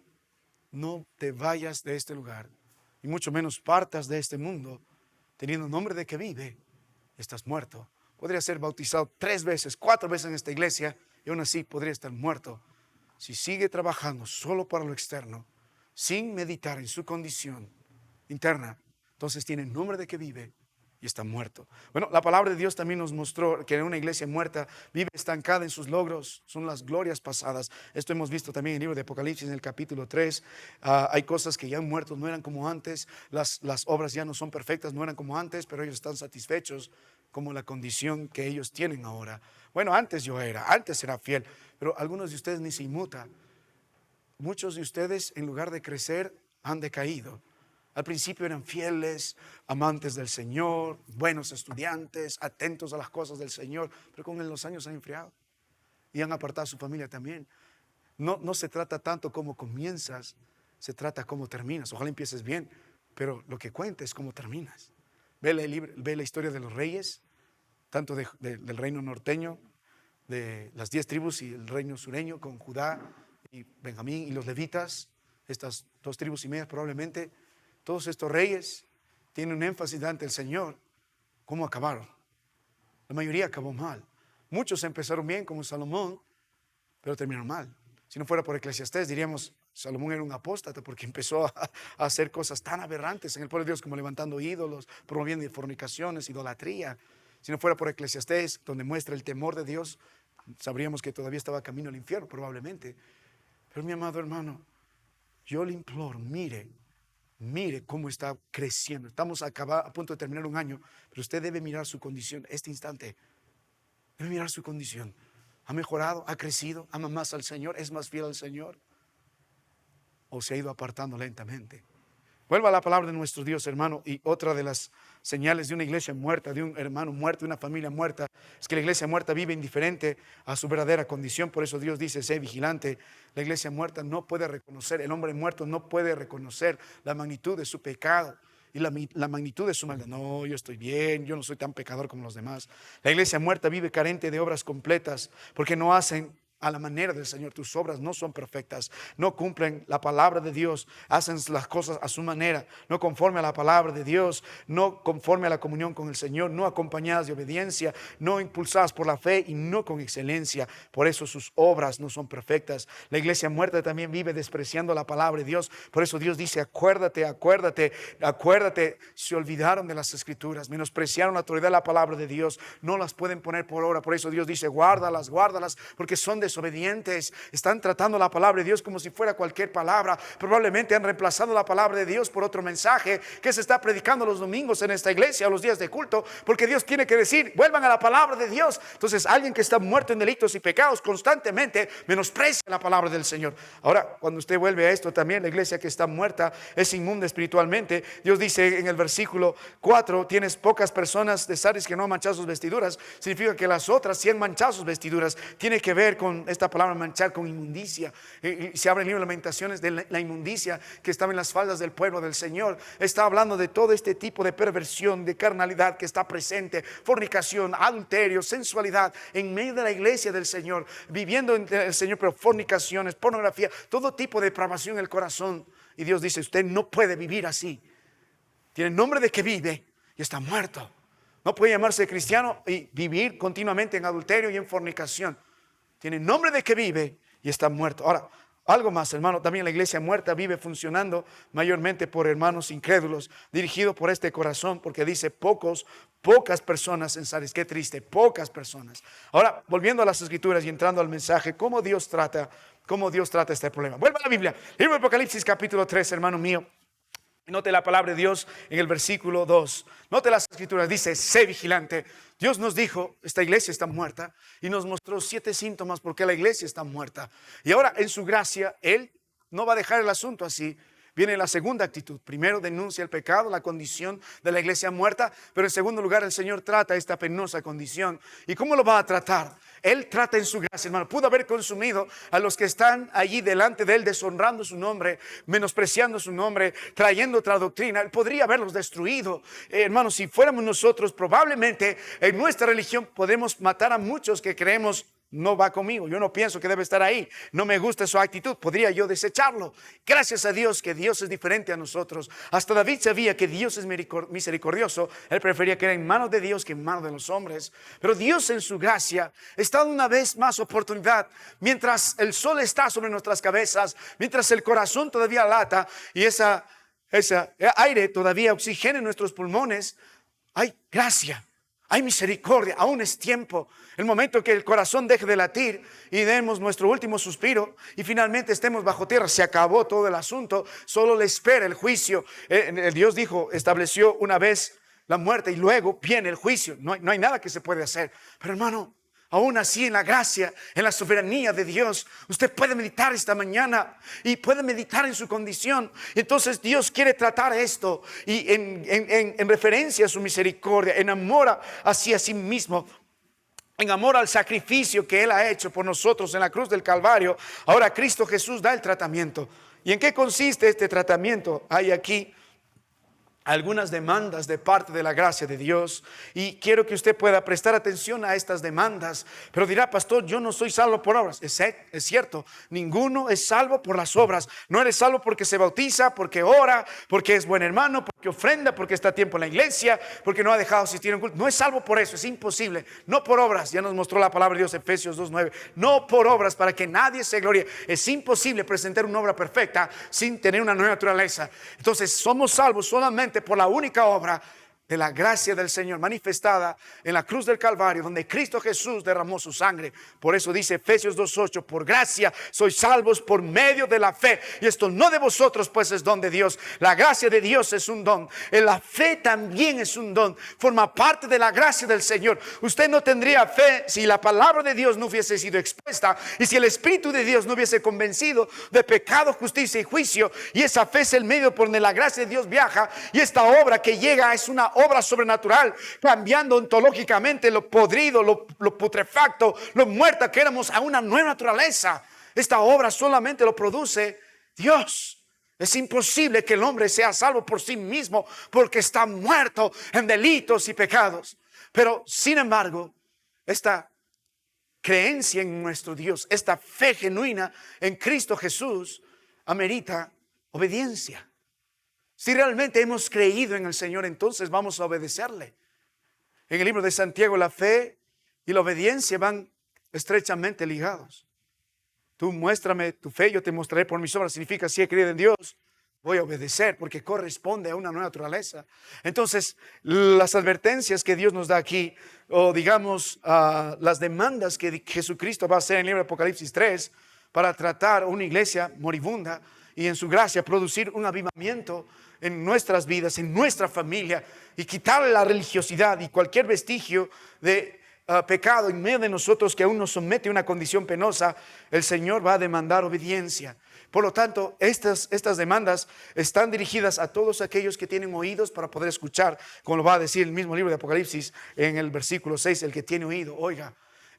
no te vayas de este lugar, y mucho menos partas de este mundo teniendo nombre de que vive. Estás muerto. Podría ser bautizado 3 veces, 4 veces en esta iglesia, y aún así podría estar muerto. Si sigue trabajando solo para lo externo, sin meditar en su condición interna, entonces tiene nombre de que vive y está muerto. Bueno, la palabra de Dios también nos mostró que en una iglesia muerta vive estancada en sus logros, son las glorias pasadas. Esto hemos visto también en el libro de Apocalipsis, en el capítulo 3. Hay cosas que ya han muerto, no eran como antes. Las obras ya no son perfectas, no eran como antes, pero ellos están satisfechos como la condición que ellos tienen ahora. Bueno, antes era fiel, pero algunos de ustedes ni se inmuta. Muchos de ustedes, en lugar de crecer, han decaído. Al principio eran fieles, amantes del Señor, buenos estudiantes, atentos a las cosas del Señor, pero con los años han enfriado y han apartado a su familia también. No se trata tanto cómo comienzas, se trata cómo terminas. Ojalá empieces bien, pero lo que cuenta es cómo terminas. Ve la historia de los reyes, tanto del reino norteño, de las 10 tribus, y el reino sureño con Judá y Benjamín y los levitas, estas 2 tribus y media probablemente. Todos estos reyes tienen un énfasis ante el Señor. ¿Cómo acabaron? La mayoría acabó mal. Muchos empezaron bien, como Salomón, pero terminaron mal. Si no fuera por Eclesiastés, diríamos: Salomón era un apóstata, porque empezó a hacer cosas tan aberrantes en el pueblo de Dios, como levantando ídolos, promoviendo fornicaciones, idolatría. Si no fuera por Eclesiastés, donde muestra el temor de Dios, sabríamos que todavía estaba camino al infierno, probablemente. Pero mi amado hermano, yo le imploro, mire cómo está creciendo. Estamos a punto de terminar un año, pero usted debe mirar su condición este instante. Debe mirar su condición. ¿Ha mejorado? ¿Ha crecido? ¿Ama más al Señor? ¿Es más fiel al Señor? ¿O se ha ido apartando lentamente? Vuelva a la palabra de nuestro Dios, hermano. Y otra de las señales de una iglesia muerta, de un hermano muerto, de una familia muerta, es que la iglesia muerta vive indiferente a su verdadera condición. Por eso Dios dice: sé vigilante. La iglesia muerta no puede reconocer, el hombre muerto no puede reconocer la magnitud de su pecado y la magnitud de su maldad. No, yo estoy bien, yo no soy tan pecador como los demás. La iglesia muerta vive carente de obras completas, porque no hacen a la manera del Señor. Tus obras no son perfectas, no cumplen la palabra de Dios, hacen las cosas a su manera, no conforme a la palabra de Dios, no conforme a la comunión con el Señor, no acompañadas de obediencia, no impulsadas por la fe y no con excelencia. Por eso sus obras no son perfectas. La iglesia muerta también vive despreciando la palabra de Dios. Por eso Dios dice: acuérdate, acuérdate, acuérdate. Se olvidaron de las escrituras, menospreciaron la autoridad de la palabra de Dios, no las pueden poner por obra. Por eso Dios dice: guárdalas, guárdalas, porque son desobedientes. Están tratando la palabra de Dios como si fuera cualquier palabra. Probablemente han reemplazado la palabra de Dios por otro mensaje que se está predicando los domingos en esta iglesia o los días de culto, porque Dios tiene que decir: vuelvan a la palabra de Dios. Entonces alguien que está muerto en delitos y pecados constantemente menosprecia la palabra del Señor. Ahora, cuando usted vuelve a esto también, la iglesia que está muerta es inmunda espiritualmente. Dios dice en el versículo 4: tienes pocas personas de Sardis que no han manchado sus vestiduras. Significa que las otras sí han manchado sus vestiduras. Tiene que ver con esta palabra manchar con inmundicia. Y se abre el libro de Lamentaciones de la inmundicia que estaba en las faldas del pueblo del Señor. Está hablando de todo este tipo de perversión, de carnalidad que está presente, fornicación, adulterio, sensualidad en medio de la iglesia del Señor, viviendo en el Señor, pero fornicaciones, pornografía, todo tipo de depravación en el corazón. Y Dios dice, usted no puede vivir así. Tiene nombre de que vive y está muerto. No puede llamarse cristiano y vivir continuamente en adulterio y en fornicación. Tiene nombre de que vive y está muerto. Ahora, algo más, hermano, también la iglesia muerta vive funcionando mayormente por hermanos incrédulos, dirigido por este corazón, porque dice pocas personas en Sardis. Qué triste, pocas personas. Ahora, volviendo a las escrituras y entrando al mensaje, ¿cómo Dios trata este problema? Vuelva a la Biblia, libro de Apocalipsis capítulo 3, hermano mío. Note la palabra de Dios en el versículo 2. Note las escrituras, dice, sé vigilante. Dios nos dijo, esta iglesia está muerta, y nos mostró 7 síntomas porque la iglesia está muerta. Y ahora en su gracia, Él no va a dejar el asunto así. Viene la segunda actitud. Primero denuncia el pecado, la condición de la iglesia muerta, pero en segundo lugar el Señor trata esta penosa condición. ¿Y cómo lo va a tratar? Él trata en su gracia, hermano. Pudo haber consumido a los que están allí delante de Él, deshonrando su nombre, menospreciando su nombre, trayendo otra doctrina. Él podría haberlos destruido. Hermano, si fuéramos nosotros, probablemente en nuestra religión podemos matar a muchos que creemos no va conmigo, yo no pienso que debe estar ahí, no me gusta su actitud, podría yo desecharlo. Gracias a Dios que Dios es diferente a nosotros. Hasta David sabía que Dios es misericordioso. Él prefería que era en manos de Dios que en manos de los hombres. Pero Dios en su gracia está dando una vez más oportunidad. Mientras el sol está sobre nuestras cabezas, mientras el corazón todavía lata y ese aire todavía oxigena en nuestros pulmones, hay gracia. Hay misericordia, aún es tiempo. El momento que el corazón deje de latir y demos nuestro último suspiro y finalmente estemos bajo tierra, se acabó todo el asunto, solo le espera el juicio. Dios dijo, estableció una vez la muerte y luego viene el juicio. No hay nada que se puede hacer. Pero hermano, aún así en la gracia, en la soberanía de Dios, usted puede meditar esta mañana y puede meditar en su condición. Entonces Dios quiere tratar esto y en referencia a su misericordia, en amor hacia sí mismo, en amor al sacrificio que Él ha hecho por nosotros en la cruz del Calvario. Ahora Cristo Jesús da el tratamiento. ¿Y en qué consiste este tratamiento? Hay aquí algunas demandas de parte de la gracia de Dios y quiero que usted pueda prestar atención a estas demandas. Pero dirá, pastor, yo no soy salvo por obras. Es cierto, ninguno es salvo por las obras. No eres salvo porque se bautiza, porque ora, porque es buen hermano, porque ofrenda, porque está a tiempo en la iglesia, porque no ha dejado asistir a un culto. No es salvo por eso, es imposible. No por obras, ya nos mostró la palabra de Dios, Efesios 2:9. No por obras, para que nadie se gloríe. Es imposible presentar una obra perfecta sin tener una nueva naturaleza. Entonces somos salvos solamente por la única obra de la gracia del Señor manifestada en la cruz del Calvario, donde Cristo Jesús derramó su sangre. Por eso dice Efesios 2:8, por gracia sois salvos por medio de la fe, y esto no de vosotros, pues es don de Dios. La gracia de Dios es un don, la fe también es un don, forma parte de la gracia del Señor. Usted no tendría fe si la palabra de Dios no hubiese sido expuesta y si el Espíritu de Dios no hubiese convencido de pecado, justicia y juicio. Y esa fe es el medio por donde la gracia de Dios viaja, y esta obra que llega es una obra sobrenatural, cambiando ontológicamente lo podrido, lo putrefacto, lo muerta que éramos a una nueva naturaleza. Esta obra solamente lo produce Dios. Es imposible que el hombre sea salvo por sí mismo porque está muerto en delitos y pecados. Pero sin embargo, esta creencia en nuestro Dios, esta fe genuina en Cristo Jesús, amerita obediencia. Si realmente hemos creído en el Señor, entonces vamos a obedecerle. En el libro de Santiago, la fe y la obediencia van estrechamente ligados. Tú muéstrame tu fe, yo te mostraré por mis obras. Significa, si he creído en Dios, voy a obedecer porque corresponde a una nueva naturaleza. Entonces, las advertencias que Dios nos da aquí, o digamos, las demandas que Jesucristo va a hacer en el libro de Apocalipsis 3 para tratar una iglesia moribunda y en su gracia producir un avivamiento en nuestras vidas, en nuestra familia, y quitarle la religiosidad y cualquier vestigio de pecado en medio de nosotros que aún nos somete a una condición penosa. El Señor va a demandar obediencia. Por lo tanto, estas demandas están dirigidas a todos aquellos que tienen oídos para poder escuchar, como lo va a decir el mismo libro de Apocalipsis en el versículo 6, el que tiene oído, oiga.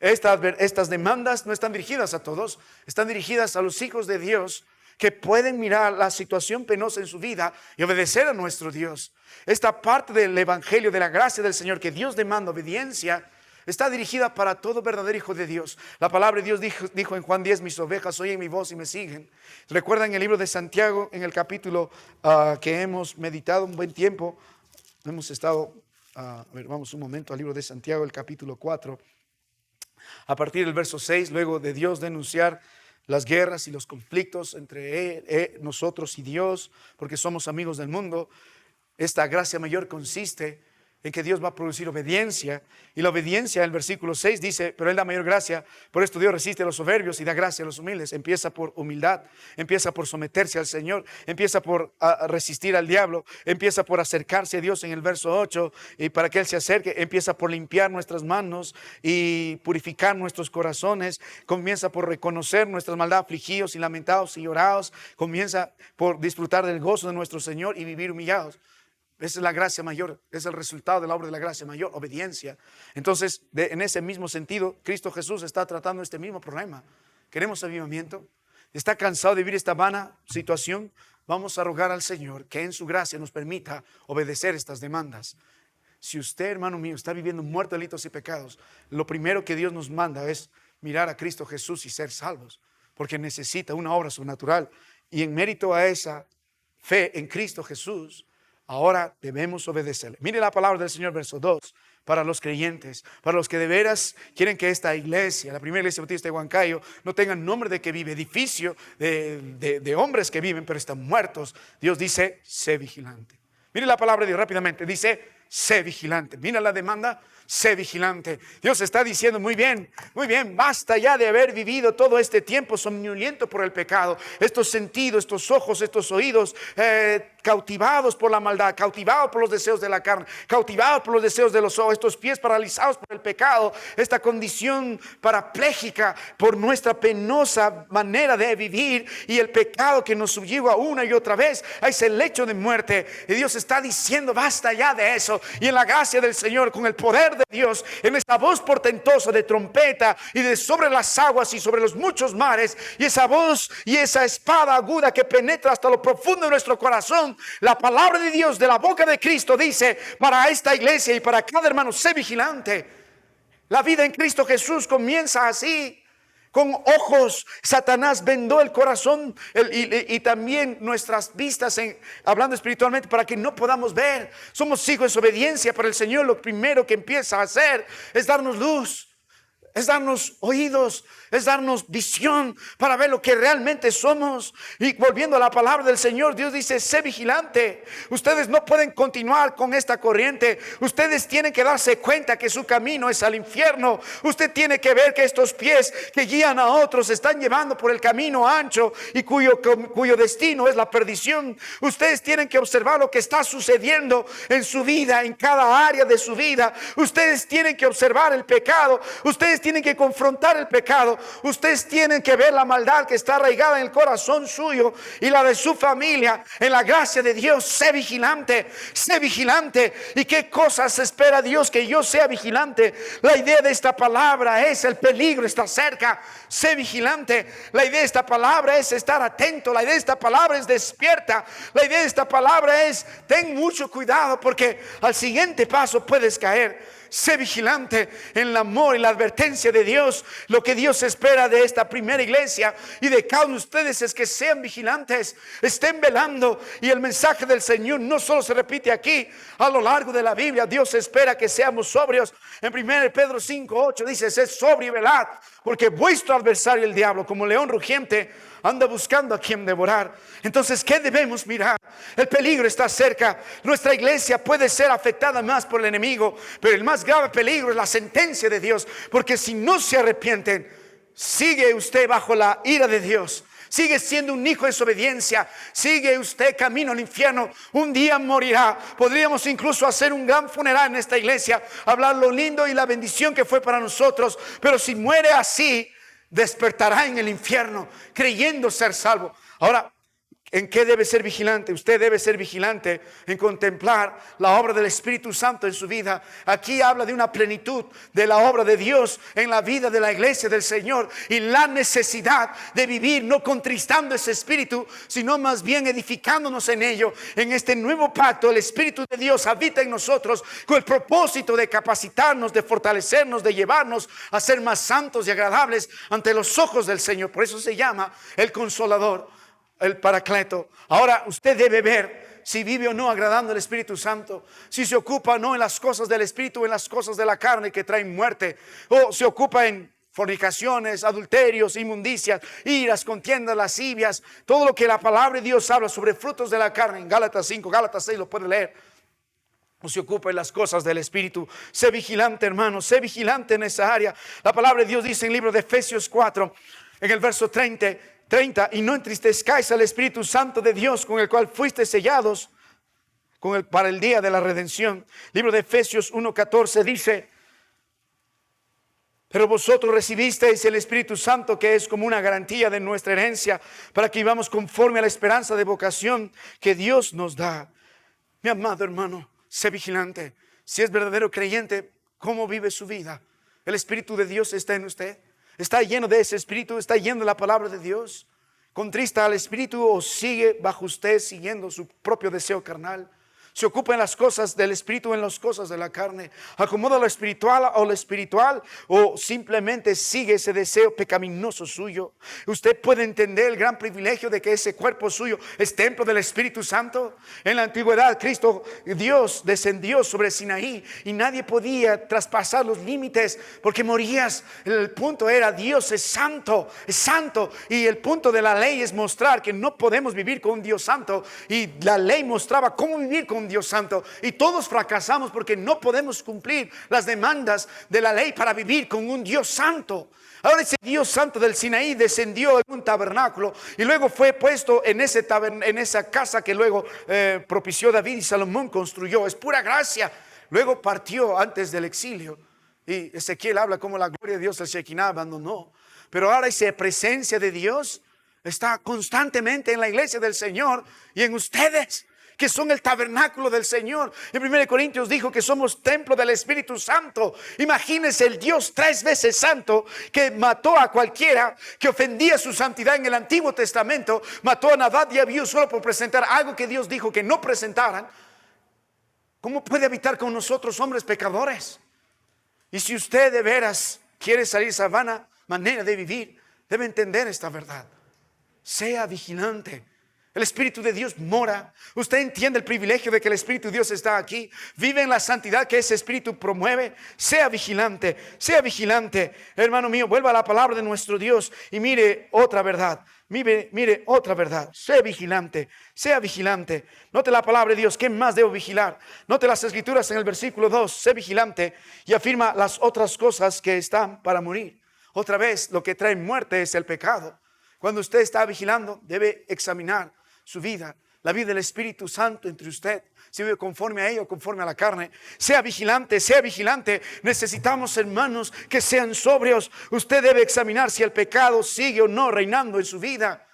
Estas demandas no están dirigidas a todos, están dirigidas a los hijos de Dios que pueden mirar la situación penosa en su vida y obedecer a nuestro Dios. Esta parte del evangelio de la gracia del Señor, que Dios demanda obediencia, está dirigida para todo verdadero hijo de Dios. La palabra de Dios dijo en Juan 10, mis ovejas oyen mi voz y me siguen. Recuerdan el libro de Santiago, en el capítulo que hemos meditado un buen tiempo. Hemos estado, vamos un momento al libro de Santiago, el capítulo 4. A partir del verso 6, luego de Dios denunciar las guerras y los conflictos entre nosotros y Dios, porque somos amigos del mundo, esta gracia mayor consiste en que Dios va a producir obediencia. Y la obediencia, el versículo 6 dice, pero Él da mayor gracia, por esto Dios resiste a los soberbios y da gracia a los humildes. Empieza por humildad, empieza por someterse al Señor, empieza por resistir al diablo, empieza por acercarse a Dios en el verso 8, y para que Él se acerque, empieza por limpiar nuestras manos y purificar nuestros corazones, comienza por reconocer nuestras maldades, afligidos y lamentados y llorados, comienza por disfrutar del gozo de nuestro Señor y vivir humillados. Esa es la gracia mayor, es el resultado de la obra de la gracia mayor, obediencia. Entonces, en ese mismo sentido, Cristo Jesús está tratando este mismo problema. ¿Queremos avivamiento? ¿Está cansado de vivir esta vana situación? Vamos a rogar al Señor que en su gracia nos permita obedecer estas demandas. Si usted, hermano mío, está viviendo muerto de delitos y pecados, lo primero que Dios nos manda es mirar a Cristo Jesús y ser salvos, porque necesita una obra sobrenatural. Y en mérito a esa fe en Cristo Jesús, ahora debemos obedecerle. Mire la palabra del Señor, verso 2, para los creyentes, para los que de veras quieren que esta iglesia, la primera iglesia bautista de Huancayo, no tenga nombre de que vive, edificio de hombres que viven, pero están muertos. Dios dice, sé vigilante. Mire la palabra de Dios rápidamente, dice, sé vigilante. Mira la demanda, sé vigilante. Dios está diciendo, muy bien, basta ya de haber vivido todo este tiempo somnoliento por el pecado. Estos sentidos, estos ojos, estos oídos, cautivados por la maldad, cautivados por los deseos de la carne, cautivados por los deseos de los ojos, estos pies paralizados por el pecado, esta condición parapléjica por nuestra penosa manera de vivir y el pecado que nos subyuga una y otra vez a ese lecho de muerte. Y Dios está diciendo, basta ya de eso. Y en la gracia del Señor, con el poder de Dios, en esa voz portentosa de trompeta y de sobre las aguas y sobre los muchos mares, y esa voz y esa espada aguda que penetra hasta lo profundo de nuestro corazón, la palabra de Dios de la boca de Cristo dice para esta iglesia y para cada hermano, sé vigilante. La vida en Cristo Jesús comienza así. Con ojos, Satanás vendó el corazón y también nuestras vistas, hablando espiritualmente, para que no podamos ver. Somos hijos de obediencia para el Señor. Lo primero que empieza a hacer es darnos luz, es darnos oídos, es darnos visión para ver lo que realmente somos. Y volviendo a la palabra del Señor, Dios dice, sé vigilante. Ustedes no pueden continuar con esta corriente. Ustedes tienen que darse cuenta que su camino es al infierno. Usted tiene que ver que estos pies que guían a otros están llevando por el camino ancho y cuyo destino es la perdición. Ustedes tienen que observar lo que está sucediendo en su vida, en cada área de su vida. Ustedes tienen que observar el pecado. Ustedes tienen que confrontar el pecado. Ustedes tienen que ver la maldad que está arraigada en el corazón suyo y la de su familia. En la gracia de Dios, sé vigilante, sé vigilante. ¿Y qué cosas espera Dios que yo sea vigilante? La idea de esta palabra es el peligro está cerca. Sé vigilante. La idea de esta palabra es estar atento. La idea de esta palabra es despierta. La idea de esta palabra es ten mucho cuidado porque al siguiente paso puedes caer. Sé vigilante en el amor y la advertencia de Dios. Lo que Dios espera de esta primera iglesia y de cada uno de ustedes es que sean vigilantes, estén velando. Y el mensaje del Señor no solo se repite aquí, a lo largo de la Biblia. Dios espera que seamos sobrios. En 1 Pedro 5:8 dice, sed sobrio y velad, porque vuestro adversario el diablo, como león rugiente, anda buscando a quien devorar. Entonces, ¿qué debemos mirar? El peligro está cerca. Nuestra iglesia puede ser afectada más por el enemigo, pero el más grave peligro es la sentencia de Dios, porque si no se arrepienten, sigue usted bajo la ira de Dios. Sigue siendo un hijo de desobediencia. Sigue usted camino al infierno. Un día morirá. Podríamos incluso hacer un gran funeral en esta iglesia, hablar lo lindo y la bendición que fue para nosotros. Pero si muere así, despertará en el infierno creyendo ser salvo. Ahora, ¿En qué debe ser vigilante? Usted debe ser vigilante en contemplar la obra del Espíritu Santo en su vida. Aquí habla de una plenitud de la obra de Dios en la vida de la iglesia del Señor y la necesidad de vivir no contristando ese Espíritu, sino más bien edificándonos en ello. En este nuevo pacto, el Espíritu de Dios habita en nosotros con el propósito de capacitarnos, de fortalecernos, de llevarnos a ser más santos y agradables ante los ojos del Señor. Por eso se llama el Consolador, el Paracleto. Ahora usted debe ver si vive o no agradando al Espíritu Santo, si se ocupa o no en las cosas del Espíritu o en las cosas de la carne que traen muerte, o se ocupa en fornicaciones, adulterios, inmundicias, iras, contiendas, lascivias, todo lo que la palabra de Dios habla sobre frutos de la carne. En Gálatas 5, Gálatas 6 lo puede leer. O se ocupa en las cosas del Espíritu. Sé vigilante, hermano, sé vigilante en esa área. La palabra de Dios dice en el libro de Efesios 4, en el verso 30, y no entristezcáis al Espíritu Santo de Dios, con el cual fuiste sellados para el día de la redención. Libro de Efesios 1:14 dice: pero vosotros recibisteis el Espíritu Santo, que es como una garantía de nuestra herencia, para que vivamos conforme a la esperanza de vocación que Dios nos da. Mi amado hermano, sé vigilante. Si es verdadero creyente, ¿cómo vive su vida? ¿El Espíritu de Dios está en usted? ¿Está lleno de ese Espíritu? ¿Está lleno de la palabra de Dios? ¿Contrista al Espíritu o sigue bajo usted siguiendo su propio deseo carnal? ¿Se ocupa en las cosas del Espíritu o en las cosas de la carne? ¿Acomoda lo espiritual o simplemente sigue ese deseo pecaminoso suyo? Usted puede entender el gran privilegio de que ese cuerpo suyo es templo del Espíritu Santo. En la antigüedad, Cristo, Dios, descendió sobre Sinaí y nadie podía traspasar los límites porque morías. El punto era: Dios es santo, y el punto de la ley es mostrar que no podemos vivir con un Dios santo, y la ley mostraba cómo vivir con un Dios santo, y todos fracasamos porque no podemos cumplir las demandas de la ley para vivir con un Dios santo. Ahora ese Dios santo del Sinaí descendió en un tabernáculo y luego fue puesto en esa casa que luego propició David y Salomón construyó. Es pura gracia. Luego partió antes del exilio y Ezequiel habla como la gloria de Dios el Shekinah abandonó. Pero ahora esa presencia de Dios está constantemente en la iglesia del Señor y en ustedes, que son el tabernáculo del Señor. En 1 Corintios dijo que somos templo del Espíritu Santo. Imagínense el Dios 3 veces santo, que mató a cualquiera que ofendía su santidad en el Antiguo Testamento. Mató a Nadab y Abiú solo por presentar algo que Dios dijo que no presentaran. ¿Cómo puede habitar con nosotros, hombres pecadores? Y si usted de veras quiere salir de esa vana manera de vivir, debe entender esta verdad. Sea vigilante. El Espíritu de Dios mora. Usted entiende el privilegio de que el Espíritu de Dios está aquí. Vive en la santidad que ese Espíritu promueve. Sea vigilante, sea vigilante. Hermano mío, vuelva a la palabra de nuestro Dios y mire otra verdad. Mire otra verdad. Sea vigilante, sea vigilante. Note la palabra de Dios. ¿Qué más debo vigilar? Note las escrituras en el versículo 2. Sé vigilante y afirma las otras cosas que están para morir. Otra vez, lo que trae muerte es el pecado. Cuando usted está vigilando, debe examinar su vida, la vida del Espíritu Santo entre usted. Si vive conforme a ello, conforme a la carne. Sea vigilante, sea vigilante. Necesitamos, hermanos, que sean sobrios. Usted debe examinar si el pecado sigue o no reinando en su vida.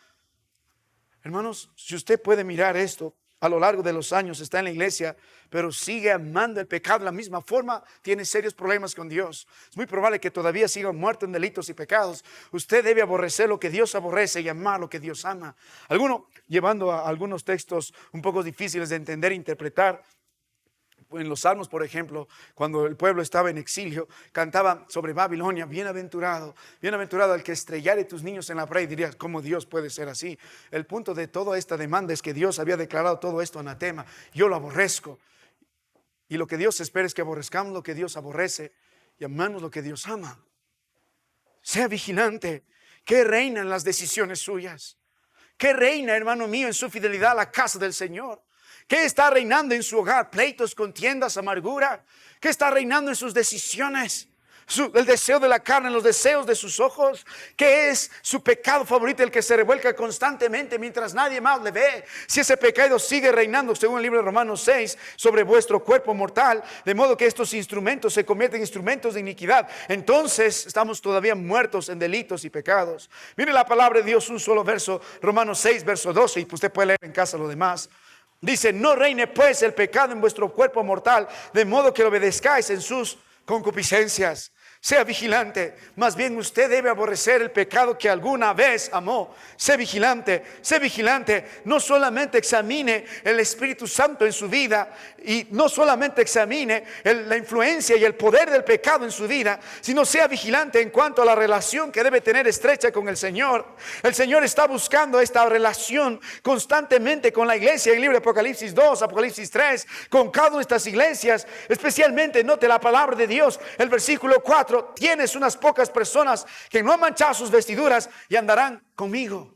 Hermanos, si usted puede mirar esto a lo largo de los años, está en la iglesia, pero sigue amando el pecado de la misma forma, tiene serios problemas con Dios. Es muy probable que todavía siga muerto en delitos y pecados. Usted debe aborrecer lo que Dios aborrece y amar lo que Dios ama. Llevando a algunos textos un poco difíciles de entender e interpretar. En los Salmos, por ejemplo, cuando el pueblo estaba en exilio, cantaba sobre Babilonia: bienaventurado, bienaventurado el que estrellare tus niños en la pared. Y dirías, ¿cómo Dios puede ser así? El punto de toda esta demanda es que Dios había declarado todo esto anatema. Yo lo aborrezco. Y lo que Dios espera es que aborrezcamos lo que Dios aborrece y amamos lo que Dios ama. Sea vigilante. ¿Qué reina en las decisiones suyas? ¿Qué reina, hermano mío, en su fidelidad a la casa del Señor? ¿Qué está reinando en su hogar? ¿Pleitos, contiendas, amargura? ¿Qué está reinando en sus decisiones? el deseo de la carne, los deseos de sus ojos, que es su pecado favorito, el que se revuelca constantemente mientras nadie más le ve. Si ese pecado sigue reinando, según el libro de Romanos 6, sobre vuestro cuerpo mortal, de modo que estos instrumentos se convierten en instrumentos de iniquidad, entonces estamos todavía muertos en delitos y pecados. Mire la palabra de Dios, un solo verso, Romanos 6, verso 12, y usted puede leer en casa lo demás. Dice: no reine pues el pecado en vuestro cuerpo mortal, de modo que lo obedezcáis en sus concupiscencias. Sea vigilante, más bien usted debe aborrecer el pecado que alguna vez amó. Sé vigilante, no solamente examine el Espíritu Santo en su vida, y no solamente examine la influencia y el poder del pecado en su vida, sino sea vigilante en cuanto a la relación que debe tener estrecha con el Señor. El Señor está buscando esta relación constantemente con la iglesia. En el libro de Apocalipsis 2, Apocalipsis 3, con cada una de estas iglesias, especialmente note la palabra de Dios, el versículo 4. Tienes unas pocas personas que no han manchado sus vestiduras y andarán conmigo.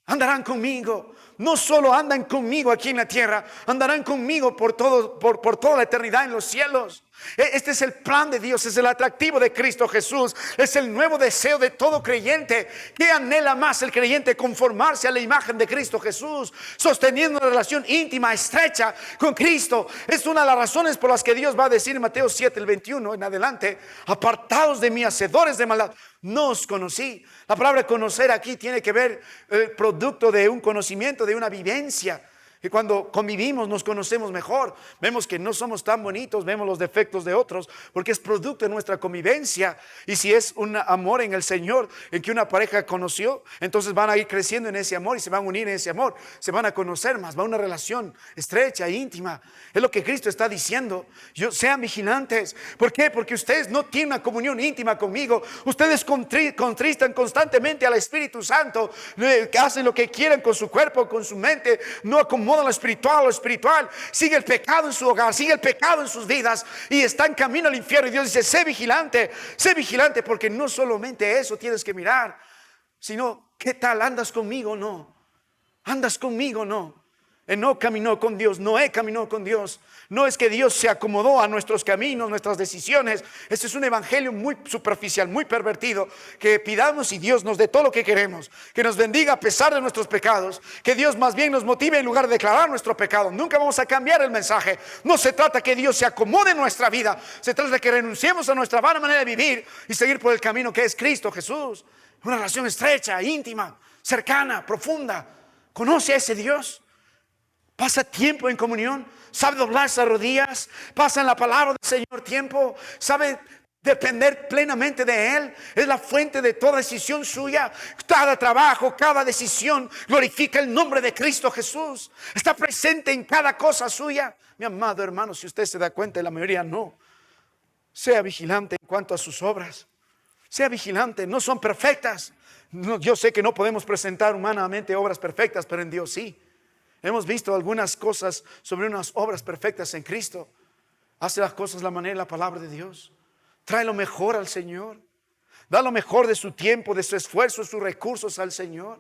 Andarán conmigo. No solo andan conmigo aquí en la tierra, andarán conmigo por toda la eternidad en los cielos. Este es el plan de Dios, es el atractivo de Cristo Jesús, es el nuevo deseo de todo creyente. ¿Qué anhela más el creyente? Conformarse a la imagen de Cristo Jesús, sosteniendo una relación íntima, estrecha con Cristo. Es una de las razones por las que Dios va a decir en Mateo 7, el 21 en adelante: apartados de mí, hacedores de maldad, no os conocí. La palabra conocer aquí tiene que ver el producto de un conocimiento, de una vivencia. Y cuando convivimos nos conocemos mejor. Vemos que no somos tan bonitos, vemos los defectos de otros, porque es producto de nuestra convivencia. Y si es un amor en el Señor, en que una pareja conoció, entonces van a ir creciendo en ese amor y se van a unir en ese amor. Se van a conocer más, va a una relación estrecha e íntima. Es lo que Cristo está diciendo. Sean vigilantes. ¿Por qué? Porque ustedes no tienen una comunión íntima conmigo. Ustedes contristan constantemente al Espíritu Santo, hacen lo que quieran con su cuerpo, con su mente, no acomodan lo espiritual, sigue el pecado en su hogar, sigue el pecado en sus vidas y está en camino al infierno. Y Dios dice: sé vigilante, porque no solamente eso tienes que mirar, sino ¿qué tal? ¿Andas conmigo o no? ¿Andas conmigo o no? Enoc caminó con Dios, Noé caminó con Dios. No es que Dios se acomodó a nuestros caminos, nuestras decisiones. Este es un evangelio muy superficial, muy pervertido. Que pidamos y Dios nos dé todo lo que queremos, que nos bendiga a pesar de nuestros pecados, que Dios más bien nos motive en lugar de declarar nuestro pecado. Nunca vamos a cambiar el mensaje. No se trata que Dios se acomode en nuestra vida, se trata de que renunciemos a nuestra vana manera de vivir y seguir por el camino que es Cristo Jesús. Una relación estrecha, íntima, cercana, profunda. Conoce a ese Dios. Pasa tiempo en comunión, sabe doblarse a rodillas, pasa en la palabra del Señor tiempo, sabe depender plenamente de Él. Es la fuente de toda decisión suya. Cada trabajo, cada decisión glorifica el nombre de Cristo Jesús. Está presente en cada cosa suya. Mi amado hermano, si usted se da cuenta, la mayoría no. Sea vigilante en cuanto a sus obras. Sea vigilante, no son perfectas. Yo sé que no podemos presentar humanamente obras perfectas, pero en Dios sí. Hemos visto algunas cosas sobre unas obras perfectas en Cristo. Hace las cosas la manera de la palabra de Dios. Trae lo mejor al Señor. Da lo mejor de su tiempo, de su esfuerzo, sus recursos al Señor.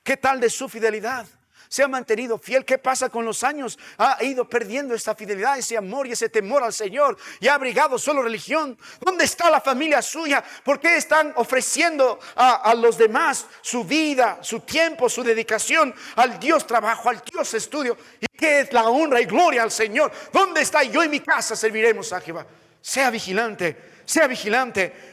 ¿Qué tal de su fidelidad? Se ha mantenido fiel. ¿Qué pasa con los años? Ha ido perdiendo esta fidelidad, ese amor y ese temor al Señor, y ha abrigado solo religión. ¿Dónde está la familia suya? ¿Por qué están ofreciendo a los demás su vida, su tiempo, su dedicación al Dios trabajo, al Dios estudio? ¿Y qué es la honra y gloria al Señor? ¿Dónde está? Yo y mi casa serviremos a Jehová. Sea vigilante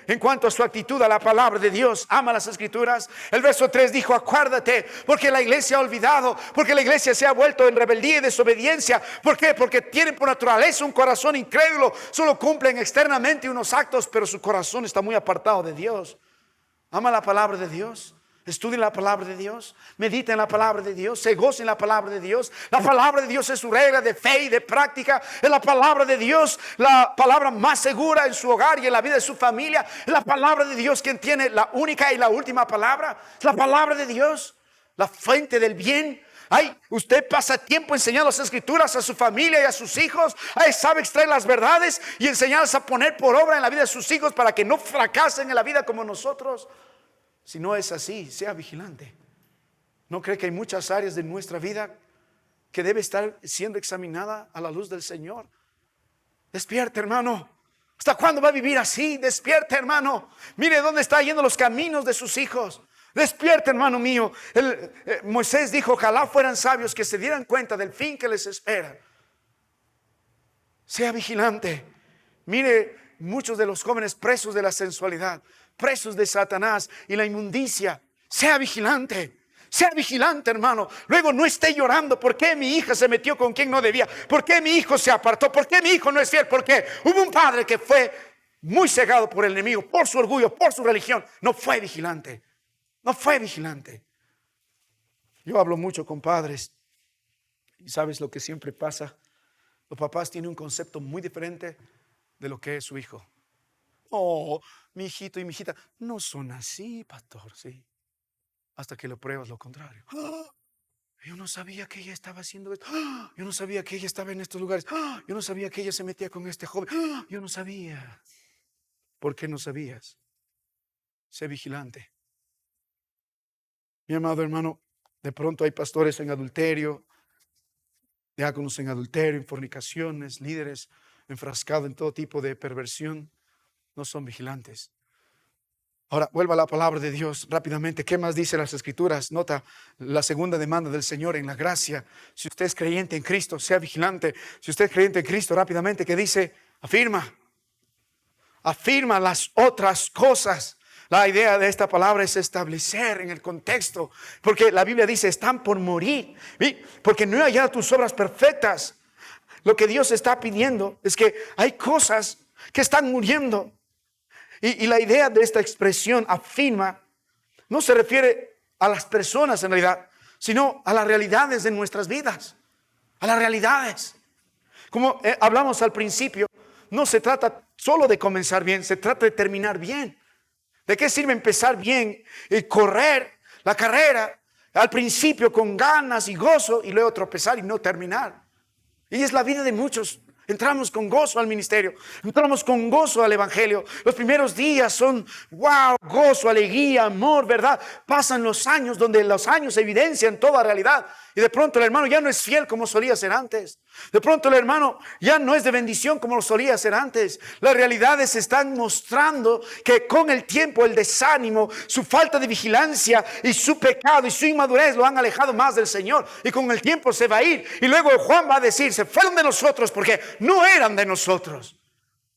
en cuanto a su actitud a la palabra de Dios. Ama las Escrituras. El verso 3 dijo: acuérdate, porque la iglesia ha olvidado, porque la iglesia se ha vuelto en rebeldía y desobediencia. ¿Por qué? Porque tienen por naturaleza un corazón incrédulo. Solo cumplen externamente unos actos, pero su corazón está muy apartado de Dios. Ama la palabra de Dios. Estudien la palabra de Dios, mediten la palabra de Dios, se gocen la palabra de Dios. La palabra de Dios es su regla de fe y de práctica. Es la palabra de Dios, la palabra más segura en su hogar y en la vida de su familia. Es la palabra de Dios quien tiene la única y la última palabra. Es la palabra de Dios, la fuente del bien. Usted pasa tiempo enseñando las Escrituras a su familia y a sus hijos. Sabe extraer las verdades y enseñarlas a poner por obra en la vida de sus hijos para que no fracasen en la vida como nosotros. Si no es así, sea vigilante. ¿No cree que hay muchas áreas de nuestra vida que debe estar siendo examinada a la luz del Señor? Despierte, hermano. ¿Hasta cuándo va a vivir así? Despierta, hermano. Mire dónde está yendo los caminos de sus hijos. Despierta, hermano mío. Moisés dijo, ojalá fueran sabios que se dieran cuenta del fin que les espera. Sea vigilante. Mire, muchos de los jóvenes presos de la sensualidad, presos de Satanás y la inmundicia. Sea vigilante. Sea vigilante, hermano. Luego no esté llorando. ¿Por qué mi hija se metió con quien no debía? ¿Por qué mi hijo se apartó? ¿Por qué mi hijo no es fiel? ¿Por qué? Hubo un padre que fue muy cegado por el enemigo, por su orgullo, por su religión. No fue vigilante. No fue vigilante. Yo hablo mucho con padres. Y sabes lo que siempre pasa. Los papás tienen un concepto muy diferente de lo que es su hijo. Oh, mi hijito y mi hijita no son así, pastor, sí. Hasta que lo pruebas lo contrario. ¡Ah! Yo no sabía que ella estaba haciendo esto. ¡Ah! Yo no sabía que ella estaba en estos lugares. ¡Ah! Yo no sabía que ella se metía con este joven. ¡Ah! Yo no sabía. ¿Por qué no sabías? Sé vigilante. Mi amado hermano, de pronto hay pastores en adulterio, diáconos en adulterio, en fornicaciones, líderes enfrascados en todo tipo de perversión. No son vigilantes. Ahora, vuelva a la palabra de Dios rápidamente. ¿Qué más dice las Escrituras? Nota la segunda demanda del Señor en la gracia. Si usted es creyente en Cristo, sea vigilante. Si usted es creyente en Cristo, rápidamente, ¿qué dice? Afirma. Afirma las otras cosas. La idea de esta palabra es establecer en el contexto. Porque la Biblia dice, están por morir. ¿Sí? Porque no hay ya tus obras perfectas. Lo que Dios está pidiendo es que hay cosas que están muriendo. Y la idea de esta expresión afirma no se refiere a las personas en realidad, sino a las realidades de nuestras vidas, a las realidades. Como hablamos al principio, no se trata solo de comenzar bien, se trata de terminar bien. ¿De qué sirve empezar bien y correr la carrera al principio con ganas y gozo y luego tropezar y no terminar? Y es la vida de muchos. Entramos con gozo al ministerio, entramos con gozo al evangelio. Los primeros días son wow, gozo, alegría, amor, verdad. Pasan los años donde los años evidencian toda realidad. Y de pronto el hermano ya no es fiel como solía ser antes. De pronto el hermano ya no es de bendición como lo solía ser antes. Las realidades están mostrando que con el tiempo el desánimo, su falta de vigilancia y su pecado y su inmadurez lo han alejado más del Señor. Y con el tiempo se va a ir. Y luego Juan va a decir, se fueron de nosotros porque no eran de nosotros.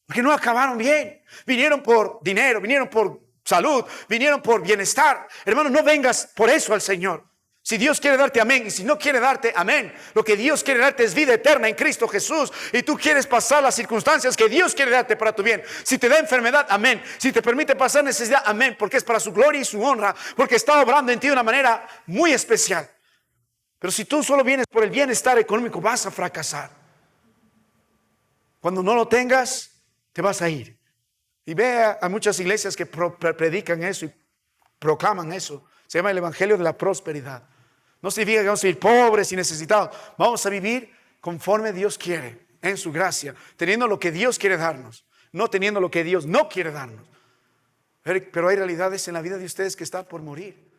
Porque no acabaron bien. Vinieron por dinero, vinieron por salud, vinieron por bienestar. Hermano, no vengas por eso al Señor. Si Dios quiere darte amén y si no quiere darte amén, lo que Dios quiere darte es vida eterna en Cristo Jesús y tú quieres pasar las circunstancias que Dios quiere darte para tu bien. Si te da enfermedad, amén. Si te permite pasar necesidad, amén, porque es para su gloria y su honra, porque está obrando en ti de una manera muy especial. Pero si tú solo vienes por el bienestar económico, vas a fracasar. Cuando no lo tengas, te vas a ir. Y ve a muchas iglesias que predican eso y proclaman eso. Se llama el evangelio de la prosperidad. No significa que vamos a vivir pobres y necesitados. Vamos a vivir conforme Dios quiere, en su gracia, teniendo lo que Dios quiere darnos, no teniendo lo que Dios no quiere darnos. Pero hay realidades en la vida de ustedes que están por morir.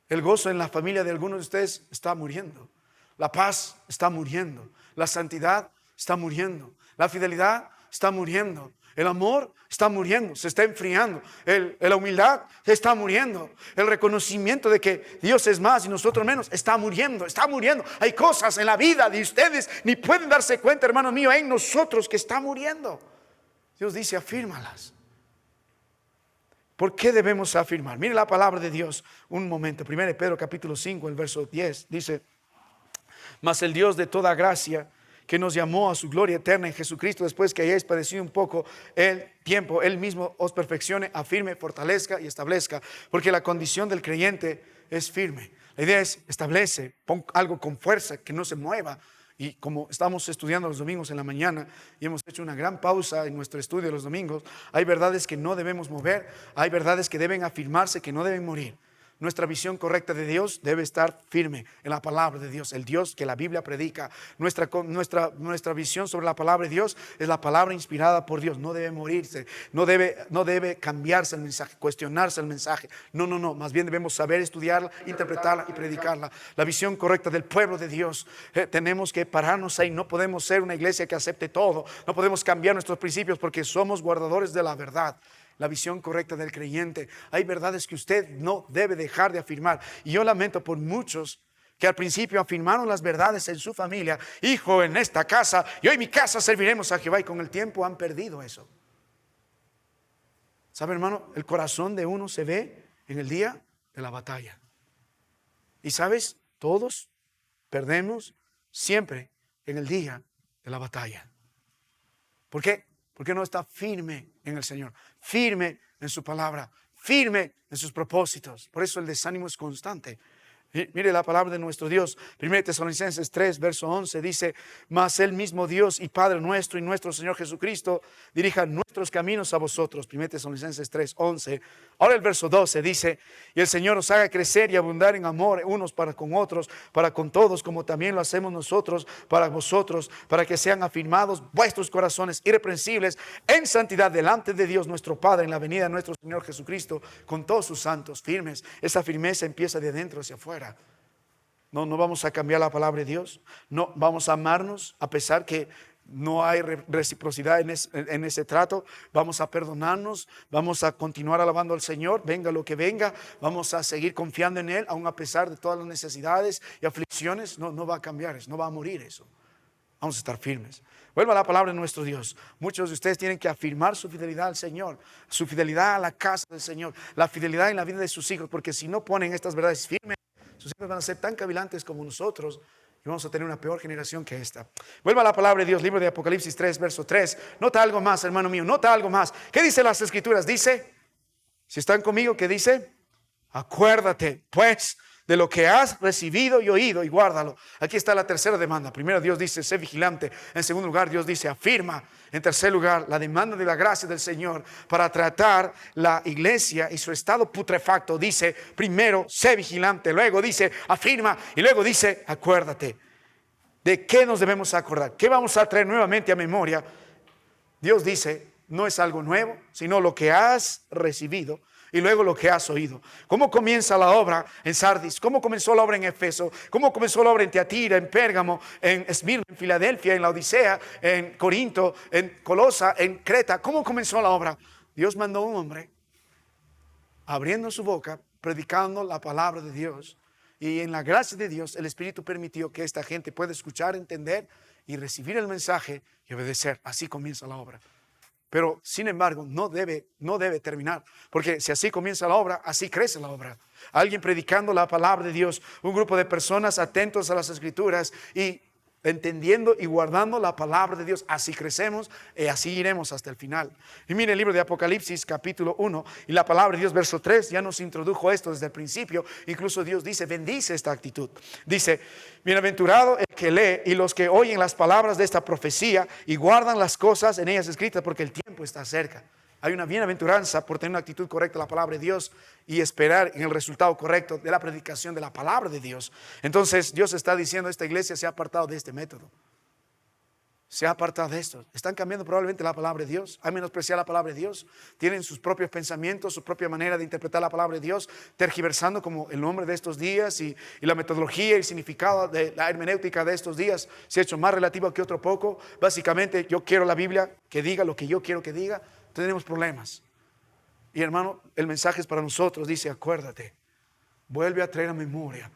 El gozo en la familia de algunos de ustedes está muriendo. La paz está muriendo. La santidad está muriendo. La fidelidad está muriendo. El amor está muriendo, se está enfriando. La humildad está muriendo. El reconocimiento de que Dios es más y nosotros menos está muriendo, está muriendo. Hay cosas en la vida de ustedes, ni pueden darse cuenta, hermanos míos, en nosotros que está muriendo. Dios dice, afírmalas. ¿Por qué debemos afirmar? Mire la palabra de Dios un momento. 1 Pedro capítulo 5, el verso 10, dice, mas el Dios de toda gracia, que nos llamó a su gloria eterna en Jesucristo, después que hayáis padecido un poco el tiempo, Él mismo os perfeccione, afirme, fortalezca y establezca, porque la condición del creyente es firme. La idea es establece, pon algo con fuerza, que no se mueva. Y como estamos estudiando los domingos en la mañana y hemos hecho una gran pausa en nuestro estudio los domingos, hay verdades que no debemos mover, hay verdades que deben afirmarse, que no deben morir. Nuestra visión correcta de Dios debe estar firme en la palabra de Dios, el Dios que la Biblia predica. Nuestra visión sobre la palabra de Dios es la palabra inspirada por Dios. No debe morirse, no debe cambiarse el mensaje, cuestionarse el mensaje. No, más bien debemos saber estudiarla, interpretarla y predicarla. La visión correcta del pueblo de Dios, tenemos que pararnos ahí. No podemos ser una iglesia que acepte todo, no podemos cambiar nuestros principios porque somos guardadores de la verdad. La visión correcta del creyente. Hay verdades que usted no debe dejar de afirmar. Y yo lamento por muchos que al principio afirmaron las verdades en su familia. Hijo, en esta casa, yo y mi casa serviremos a Jehová. Y con el tiempo han perdido eso. ¿Sabe, hermano? El corazón de uno se ve en el día de la batalla. Y sabes, todos perdemos siempre en el día de la batalla. ¿Por qué? Porque no está firme en el Señor, firme en su palabra, firme en sus propósitos. Por eso el desánimo es constante. Mire la palabra de nuestro Dios. 1 Tesalonicenses 3, verso 11 dice: mas el mismo Dios y Padre nuestro y nuestro Señor Jesucristo dirija nuestros caminos a vosotros. 1 Tesalonicenses 3, 11. Ahora el verso 12 dice: y el Señor os haga crecer y abundar en amor unos para con otros, para con todos, como también lo hacemos nosotros para vosotros, para que sean afirmados vuestros corazones irreprensibles en santidad delante de Dios nuestro Padre en la venida de nuestro Señor Jesucristo con todos sus santos firmes. Esa firmeza empieza de adentro hacia afuera. No vamos a cambiar la palabra de Dios. No vamos a amarnos a pesar que no hay reciprocidad en ese trato. Vamos a perdonarnos. Vamos a continuar alabando al Señor. Venga lo que venga. Vamos a seguir confiando en Él, aun a pesar de todas las necesidades y aflicciones. No va a cambiar eso. No va a morir eso. Vamos a estar firmes. Vuelva a la palabra de nuestro Dios. Muchos de ustedes tienen que afirmar su fidelidad al Señor, su fidelidad a la casa del Señor, la fidelidad en la vida de sus hijos, porque si no ponen estas verdades firmes, sus hijos van a ser tan cavilantes como nosotros y vamos a tener una peor generación que esta. Vuelva a la palabra de Dios, libro de Apocalipsis 3, verso 3. Nota algo más, hermano mío, nota algo más. ¿Qué dice las Escrituras? Dice, si están conmigo, ¿qué dice? Acuérdate, pues, de lo que has recibido y oído y guárdalo. Aquí está la tercera demanda. Primero Dios dice, sé vigilante. En segundo lugar Dios dice, afirma. En tercer lugar, la demanda de la gracia del Señor para tratar la iglesia y su estado putrefacto. Dice, primero, sé vigilante. Luego dice, afirma. Y luego dice, acuérdate. ¿De qué nos debemos acordar? ¿Qué vamos a traer nuevamente a memoria? Dios dice, no es algo nuevo, sino lo que has recibido y luego lo que has oído. ¿Cómo comienza la obra en Sardis? ¿Cómo comenzó la obra en Efeso? ¿Cómo comenzó la obra en Tiatira, en Pérgamo, en Esmirna, en Filadelfia, en la Odisea, en Corinto, en Colosa, en Creta? ¿Cómo comenzó la obra? Dios mandó a un hombre abriendo su boca, predicando la palabra de Dios. Y en la gracia de Dios, el Espíritu permitió que esta gente pueda escuchar, entender y recibir el mensaje y obedecer. Así comienza la obra. Pero, sin embargo, no debe terminar. Porque si así comienza la obra, así crece la obra. Alguien predicando la palabra de Dios, un grupo de personas atentos a las Escrituras y entendiendo y guardando la palabra de Dios. Así crecemos y así iremos hasta el final. Y mire el libro de Apocalipsis capítulo 1 y la palabra de Dios verso 3 ya nos introdujo esto desde el principio. Incluso Dios dice, bendice esta actitud. Dice, bienaventurado el que lee y los que oyen las palabras de esta profecía y guardan las cosas en ellas escritas, porque el tiempo está cerca. Hay una bienaventuranza por tener una actitud correcta de la palabra de Dios y esperar en el resultado correcto de la predicación de la palabra de Dios. Entonces Dios está diciendo, esta iglesia se ha apartado de este método. Se ha apartado de esto. Están cambiando probablemente la palabra de Dios. Han menospreciado la palabra de Dios. Tienen sus propios pensamientos, su propia manera de interpretar la palabra de Dios, tergiversando como el nombre de estos días y la metodología y el significado de la hermenéutica de estos días se ha hecho más relativo que otro poco. Básicamente, yo quiero la Biblia que diga lo que yo quiero que diga. Tenemos problemas. Y hermano, el mensaje es para nosotros. Dice, acuérdate, vuelve a traer a memoria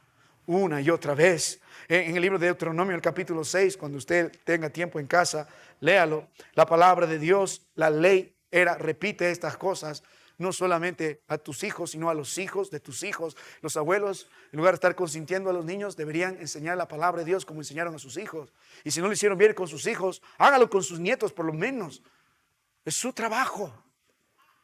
una y otra vez. En el libro de Deuteronomio, el capítulo 6, cuando usted tenga tiempo en casa, léalo. La palabra de Dios, la ley era, repite estas cosas, no solamente a tus hijos, sino a los hijos de tus hijos. Los abuelos, en lugar de estar consintiendo a los niños, deberían enseñar la palabra de Dios como enseñaron a sus hijos. Y si no lo hicieron bien con sus hijos, hágalo con sus nietos por lo menos. Es su trabajo,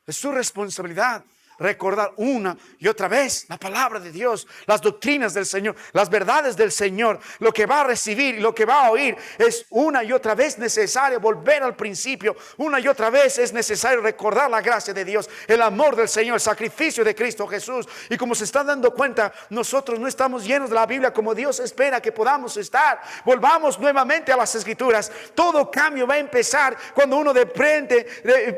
es su responsabilidad. recordar una y otra vez la palabra de Dios, las doctrinas del Señor, las verdades del Señor. Lo que va a recibir y lo que va a oír es una y otra vez necesario volver al principio. Una y otra vez es necesario recordar la gracia de Dios, el amor del Señor, el sacrificio de Cristo Jesús. Y como se está dando cuenta, nosotros no estamos llenos de la Biblia como Dios espera que podamos estar. Volvamos nuevamente a las Escrituras. Todo cambio va a empezar cuando uno de frente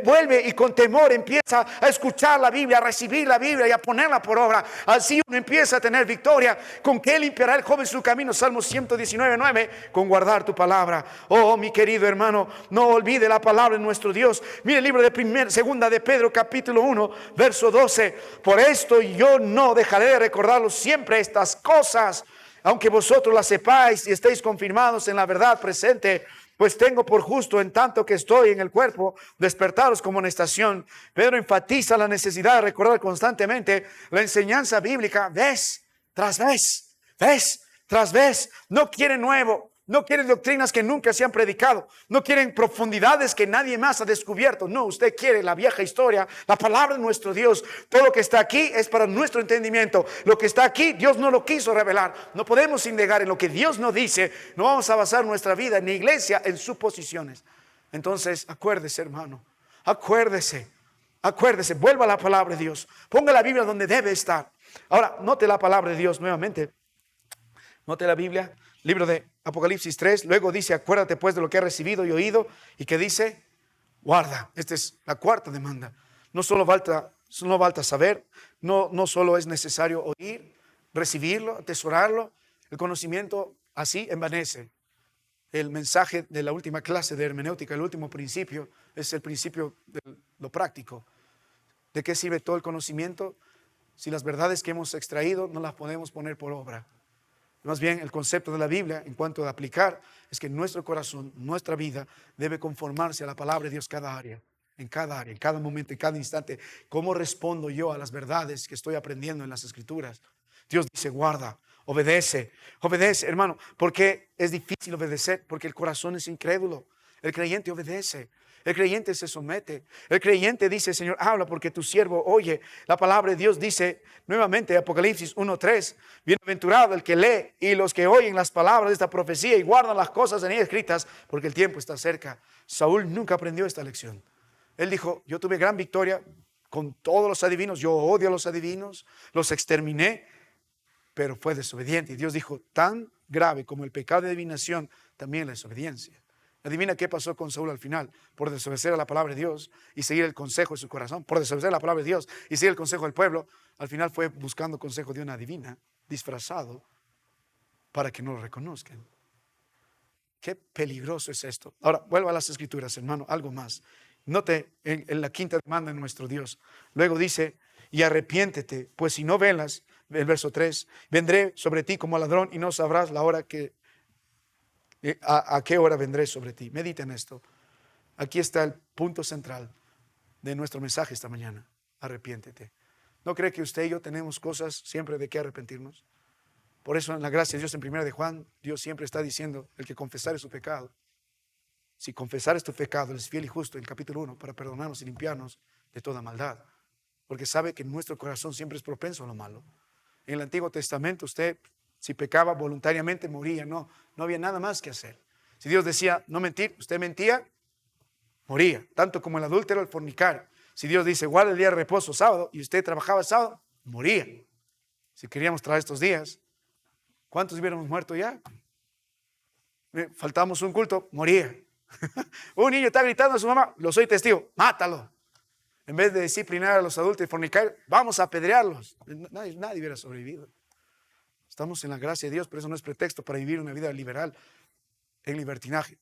vuelve y con temor empieza a escuchar la Biblia, a recibir la Biblia y a ponerla por obra. Así uno empieza a tener victoria. ¿Con qué limpiará el joven su camino? Salmo 119:9, con guardar tu palabra. Oh, mi querido hermano, no olvide la palabra de nuestro Dios. Mire el libro de segunda de Pedro, capítulo 1, verso 12. Por esto yo no dejaré de recordaros siempre estas cosas, aunque vosotros las sepáis y estéis confirmados en la verdad presente. Pues tengo por justo, en tanto que estoy en el cuerpo, despertaros como en estación. Pedro enfatiza la necesidad de recordar constantemente la enseñanza bíblica, vez tras vez, vez tras vez. No quieren nuevo, no quieren doctrinas que nunca se han predicado, no quieren profundidades que nadie más ha descubierto. No, usted quiere la vieja historia, la palabra de nuestro Dios. Todo lo que está aquí es para nuestro entendimiento. Lo que está aquí Dios no lo quiso revelar. No podemos indagar en lo que Dios no dice. No vamos a basar nuestra vida en la iglesia en suposiciones. Entonces acuérdese, hermano, acuérdese, vuelva a la palabra de Dios, ponga la Biblia donde debe estar. Ahora note la palabra de Dios nuevamente. Note la Biblia, libro de Apocalipsis 3. Luego dice, acuérdate pues de lo que has recibido y oído. ¿Y qué dice? Guarda. Esta es la cuarta demanda. No falta saber, no solo es necesario oír, recibirlo, atesorarlo. El conocimiento así envanece. El mensaje de la última clase de hermenéutica, el último principio, es el principio de lo práctico. ¿De qué sirve todo el conocimiento si las verdades que hemos extraído no las podemos poner por obra? Más bien, el concepto de la Biblia en cuanto a aplicar es que nuestro corazón, nuestra vida debe conformarse a la palabra de Dios cada área, en cada momento, en cada instante. ¿Cómo respondo yo a las verdades que estoy aprendiendo en las Escrituras? Dios dice, guarda, obedece, hermano. ¿Por qué es difícil obedecer? Porque el corazón es incrédulo. El creyente obedece. El creyente se somete. El creyente dice, Señor, habla porque tu siervo oye. La palabra de Dios dice nuevamente, Apocalipsis 1:3, bienaventurado el que lee y los que oyen las palabras de esta profecía y guardan las cosas en ella escritas, porque el tiempo está cerca. Saúl nunca aprendió esta lección. Él dijo, yo tuve gran victoria con todos los adivinos. Yo odio a los adivinos, los exterminé, pero fue desobediente. Y Dios dijo, tan grave como el pecado de adivinación, también la desobediencia. Adivina qué pasó con Saúl al final. Por desobedecer a la palabra de Dios y seguir el consejo de su corazón, por desobedecer a la palabra de Dios y seguir el consejo del pueblo, al final fue buscando consejo de una adivina, disfrazado, para que no lo reconozcan. Qué peligroso es esto. Ahora, vuelva a las Escrituras, hermano, algo más. Note en la quinta demanda de nuestro Dios. Luego dice, y arrepiéntete, pues si no velas, el verso 3, vendré sobre ti como ladrón y no sabrás la hora ¿A qué hora vendré sobre ti? Medita en esto. Aquí está el punto central de nuestro mensaje esta mañana. Arrepiéntete. ¿No cree que usted y yo tenemos cosas siempre de qué arrepentirnos? Por eso en la gracia de Dios en 1 de Juan, Dios siempre está diciendo, el que confesare su pecado. Si confesares tu pecado, Él es fiel y justo en el capítulo 1 para perdonarnos y limpiarnos de toda maldad. Porque sabe que nuestro corazón siempre es propenso a lo malo. En el Antiguo Testamento usted, si pecaba voluntariamente, moría. No había nada más que hacer. Si Dios decía no mentir, usted mentía, moría. Tanto como el adúltero, el fornicario. Si Dios dice guarda el día de reposo sábado y usted trabajaba sábado, moría. Si queríamos traer estos días, ¿cuántos hubiéramos muerto ya? Faltamos un culto, moría. Un niño está gritando a su mamá, lo soy testigo, mátalo. En vez de disciplinar a los adultos y fornicarios, vamos a apedrearlos. Nadie hubiera sobrevivido. Estamos en la gracia de Dios, pero eso no es pretexto para vivir una vida liberal en libertinaje.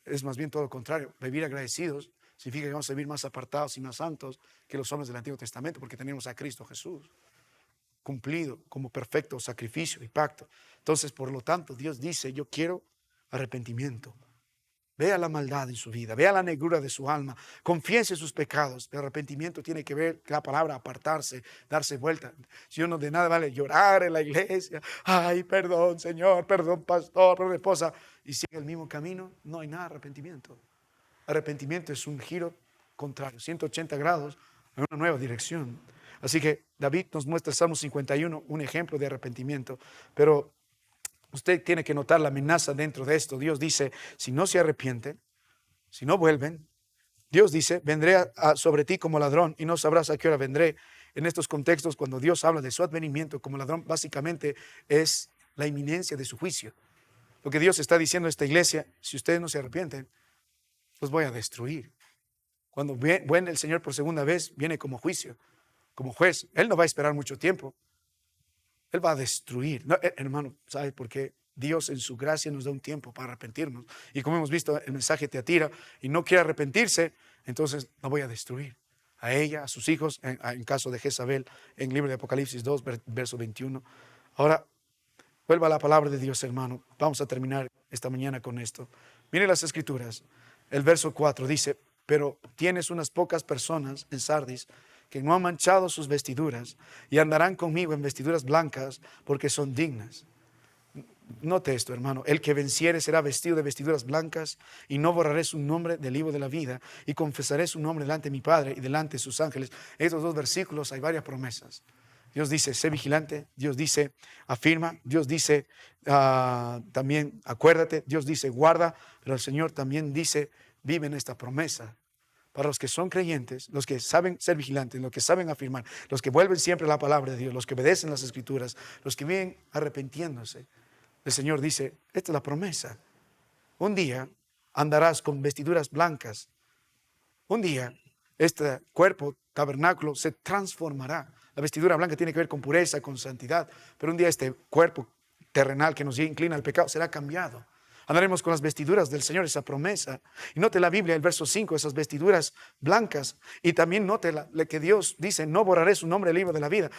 Es más bien todo lo contrario. Vivir agradecidos significa que vamos a vivir más apartados y más santos que los hombres del Antiguo Testamento, porque tenemos a Cristo Jesús cumplido como perfecto sacrificio y pacto. Entonces, por lo tanto, Dios dice, yo quiero arrepentimiento. Vea la maldad en su vida, vea la negrura de su alma, confiese sus pecados. El arrepentimiento tiene que ver la palabra apartarse, darse vuelta. Si uno de nada vale llorar en la iglesia, ay, perdón Señor, perdón pastor, perdón esposa, y sigue el mismo camino, no hay nada de arrepentimiento. Arrepentimiento es un giro contrario, 180 grados en una nueva dirección. Así que David nos muestra el Salmo 51, un ejemplo de arrepentimiento. Pero usted tiene que notar la amenaza dentro de esto. Dios dice, si no se arrepienten, si no vuelven, Dios dice, vendré sobre ti como ladrón y no sabrás a qué hora vendré. En estos contextos, cuando Dios habla de su advenimiento como ladrón, básicamente es la inminencia de su juicio. Lo que Dios está diciendo a esta iglesia, si ustedes no se arrepienten, los voy a destruir. Cuando viene el Señor por segunda vez, viene como juicio, como juez. Él no va a esperar mucho tiempo. Él va a destruir. No, hermano, ¿sabe por qué? Dios en su gracia nos da un tiempo para arrepentirnos. Y como hemos visto, el mensaje te atira y no quiere arrepentirse, entonces la voy a destruir. A ella, a sus hijos, en caso de Jezabel, en el libro de Apocalipsis 2, verso 21. Ahora, vuelva a la palabra de Dios, hermano. Vamos a terminar esta mañana con esto. Mire las Escrituras. El verso 4 dice, pero tienes unas pocas personas en Sardis que no han manchado sus vestiduras y andarán conmigo en vestiduras blancas porque son dignas. Note esto, hermano. El que venciere será vestido de vestiduras blancas y no borraré su nombre del libro de la vida y confesaré su nombre delante de mi Padre y delante de sus ángeles. En estos dos versículos hay varias promesas. Dios dice, sé vigilante. Dios dice, afirma. Dios dice, también acuérdate. Dios dice, guarda. Pero el Señor también dice, vive en esta promesa. Para los que son creyentes, los que saben ser vigilantes, los que saben afirmar, los que vuelven siempre a la palabra de Dios, los que obedecen las Escrituras, los que viven arrepintiéndose. El Señor dice, esta es la promesa. Un día andarás con vestiduras blancas. Un día este cuerpo, tabernáculo, se transformará. La vestidura blanca tiene que ver con pureza, con santidad. Pero un día este cuerpo terrenal que nos inclina al pecado será cambiado. Andaremos con las vestiduras del Señor, esa promesa. Y note la Biblia, el verso 5, esas vestiduras blancas. Y también note que Dios dice, no borraré su nombre del libro de la vida.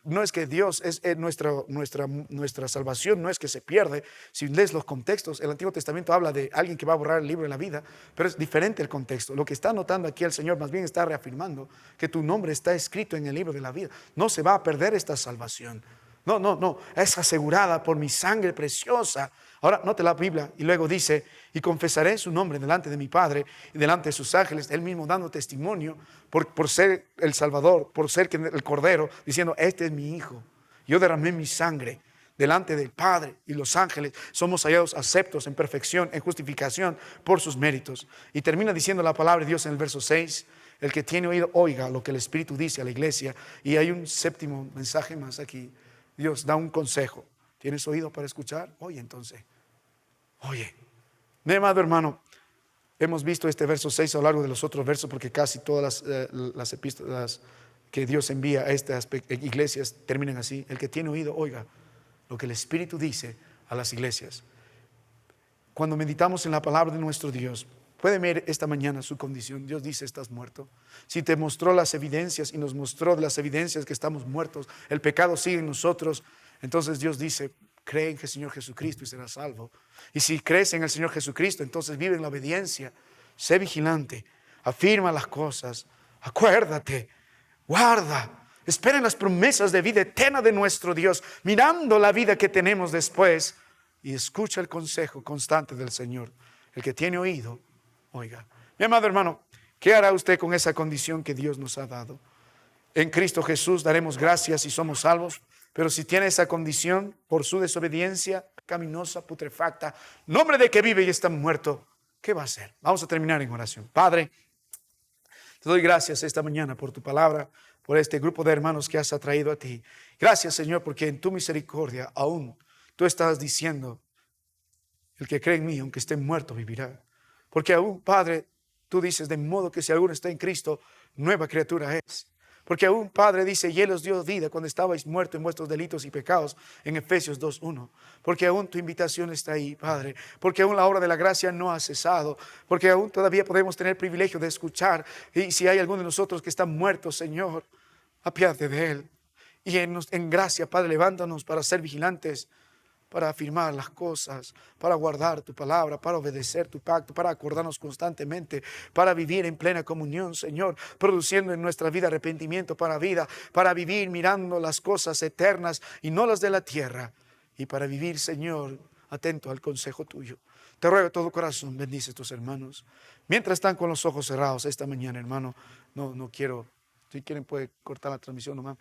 No es que Dios es nuestra salvación, no es que se pierde. Si lees los contextos, el Antiguo Testamento habla de alguien que va a borrar el libro de la vida, pero es diferente el contexto. Lo que está notando aquí el Señor más bien está reafirmando que tu nombre está escrito en el libro de la vida. No se va a perder esta salvación. No, es asegurada por mi sangre preciosa. Ahora, note la Biblia y luego dice, y confesaré su nombre delante de mi Padre y delante de sus ángeles, él mismo dando testimonio por ser el Salvador, por ser el Cordero, diciendo, este es mi Hijo. Yo derramé mi sangre delante del Padre y los ángeles. Somos hallados aceptos en perfección, en justificación por sus méritos. Y termina diciendo la palabra de Dios en el verso 6, el que tiene oído, oiga lo que el Espíritu dice a la iglesia. Y hay un séptimo mensaje más aquí. Dios da un consejo. ¿Tienes oído para escuchar? Oye, entonces. Oye. Mi amado hermano, hemos visto este verso 6 a lo largo de los otros versos porque casi todas las epístolas que Dios envía a estas iglesias terminan así. El que tiene oído, oiga lo que el Espíritu dice a las iglesias. Cuando meditamos en la palabra de nuestro Dios, puede ver esta mañana su condición. Dios dice, estás muerto. Si te mostró las evidencias y nos mostró las evidencias que estamos muertos, el pecado sigue en nosotros, entonces Dios dice, cree en el Señor Jesucristo y serás salvo. Y si crees en el Señor Jesucristo, entonces vive en la obediencia. Sé vigilante, afirma las cosas, acuérdate, guarda, espera en las promesas de vida eterna de nuestro Dios, mirando la vida que tenemos después, y escucha el consejo constante del Señor. El que tiene oído, oiga. Mi amado hermano, ¿qué hará usted con esa condición que Dios nos ha dado? En Cristo Jesús daremos gracias y somos salvos, pero si tiene esa condición por su desobediencia pecaminosa, putrefacta, nombre de que vive y está muerto, ¿qué va a hacer? Vamos a terminar en oración. Padre, te doy gracias esta mañana por tu palabra, por este grupo de hermanos que has atraído a ti. Gracias, Señor, porque en tu misericordia aún tú estás diciendo, el que cree en mí, aunque esté muerto, vivirá. Porque aún, Padre, tú dices, de modo que si alguno está en Cristo, nueva criatura es. Porque aún, Padre, dice, y Él os dio vida cuando estabais muertos en vuestros delitos y pecados, en Efesios 2:1. Porque aún tu invitación está ahí, Padre. Porque aún la obra de la gracia no ha cesado. Porque aún todavía podemos tener el privilegio de escuchar. Y si hay alguno de nosotros que está muerto, Señor, apiádate de Él. Y en gracia, Padre, levántanos para ser vigilantes, para afirmar las cosas, para guardar tu palabra, para obedecer tu pacto, para acordarnos constantemente, para vivir en plena comunión, Señor, produciendo en nuestra vida arrepentimiento para vivir mirando las cosas eternas y no las de la tierra, y para vivir, Señor, atento al consejo tuyo. Te ruego de todo corazón, bendice a tus hermanos. Mientras están con los ojos cerrados esta mañana, hermano, no quiero Si quieren puede cortar la transmisión nomás.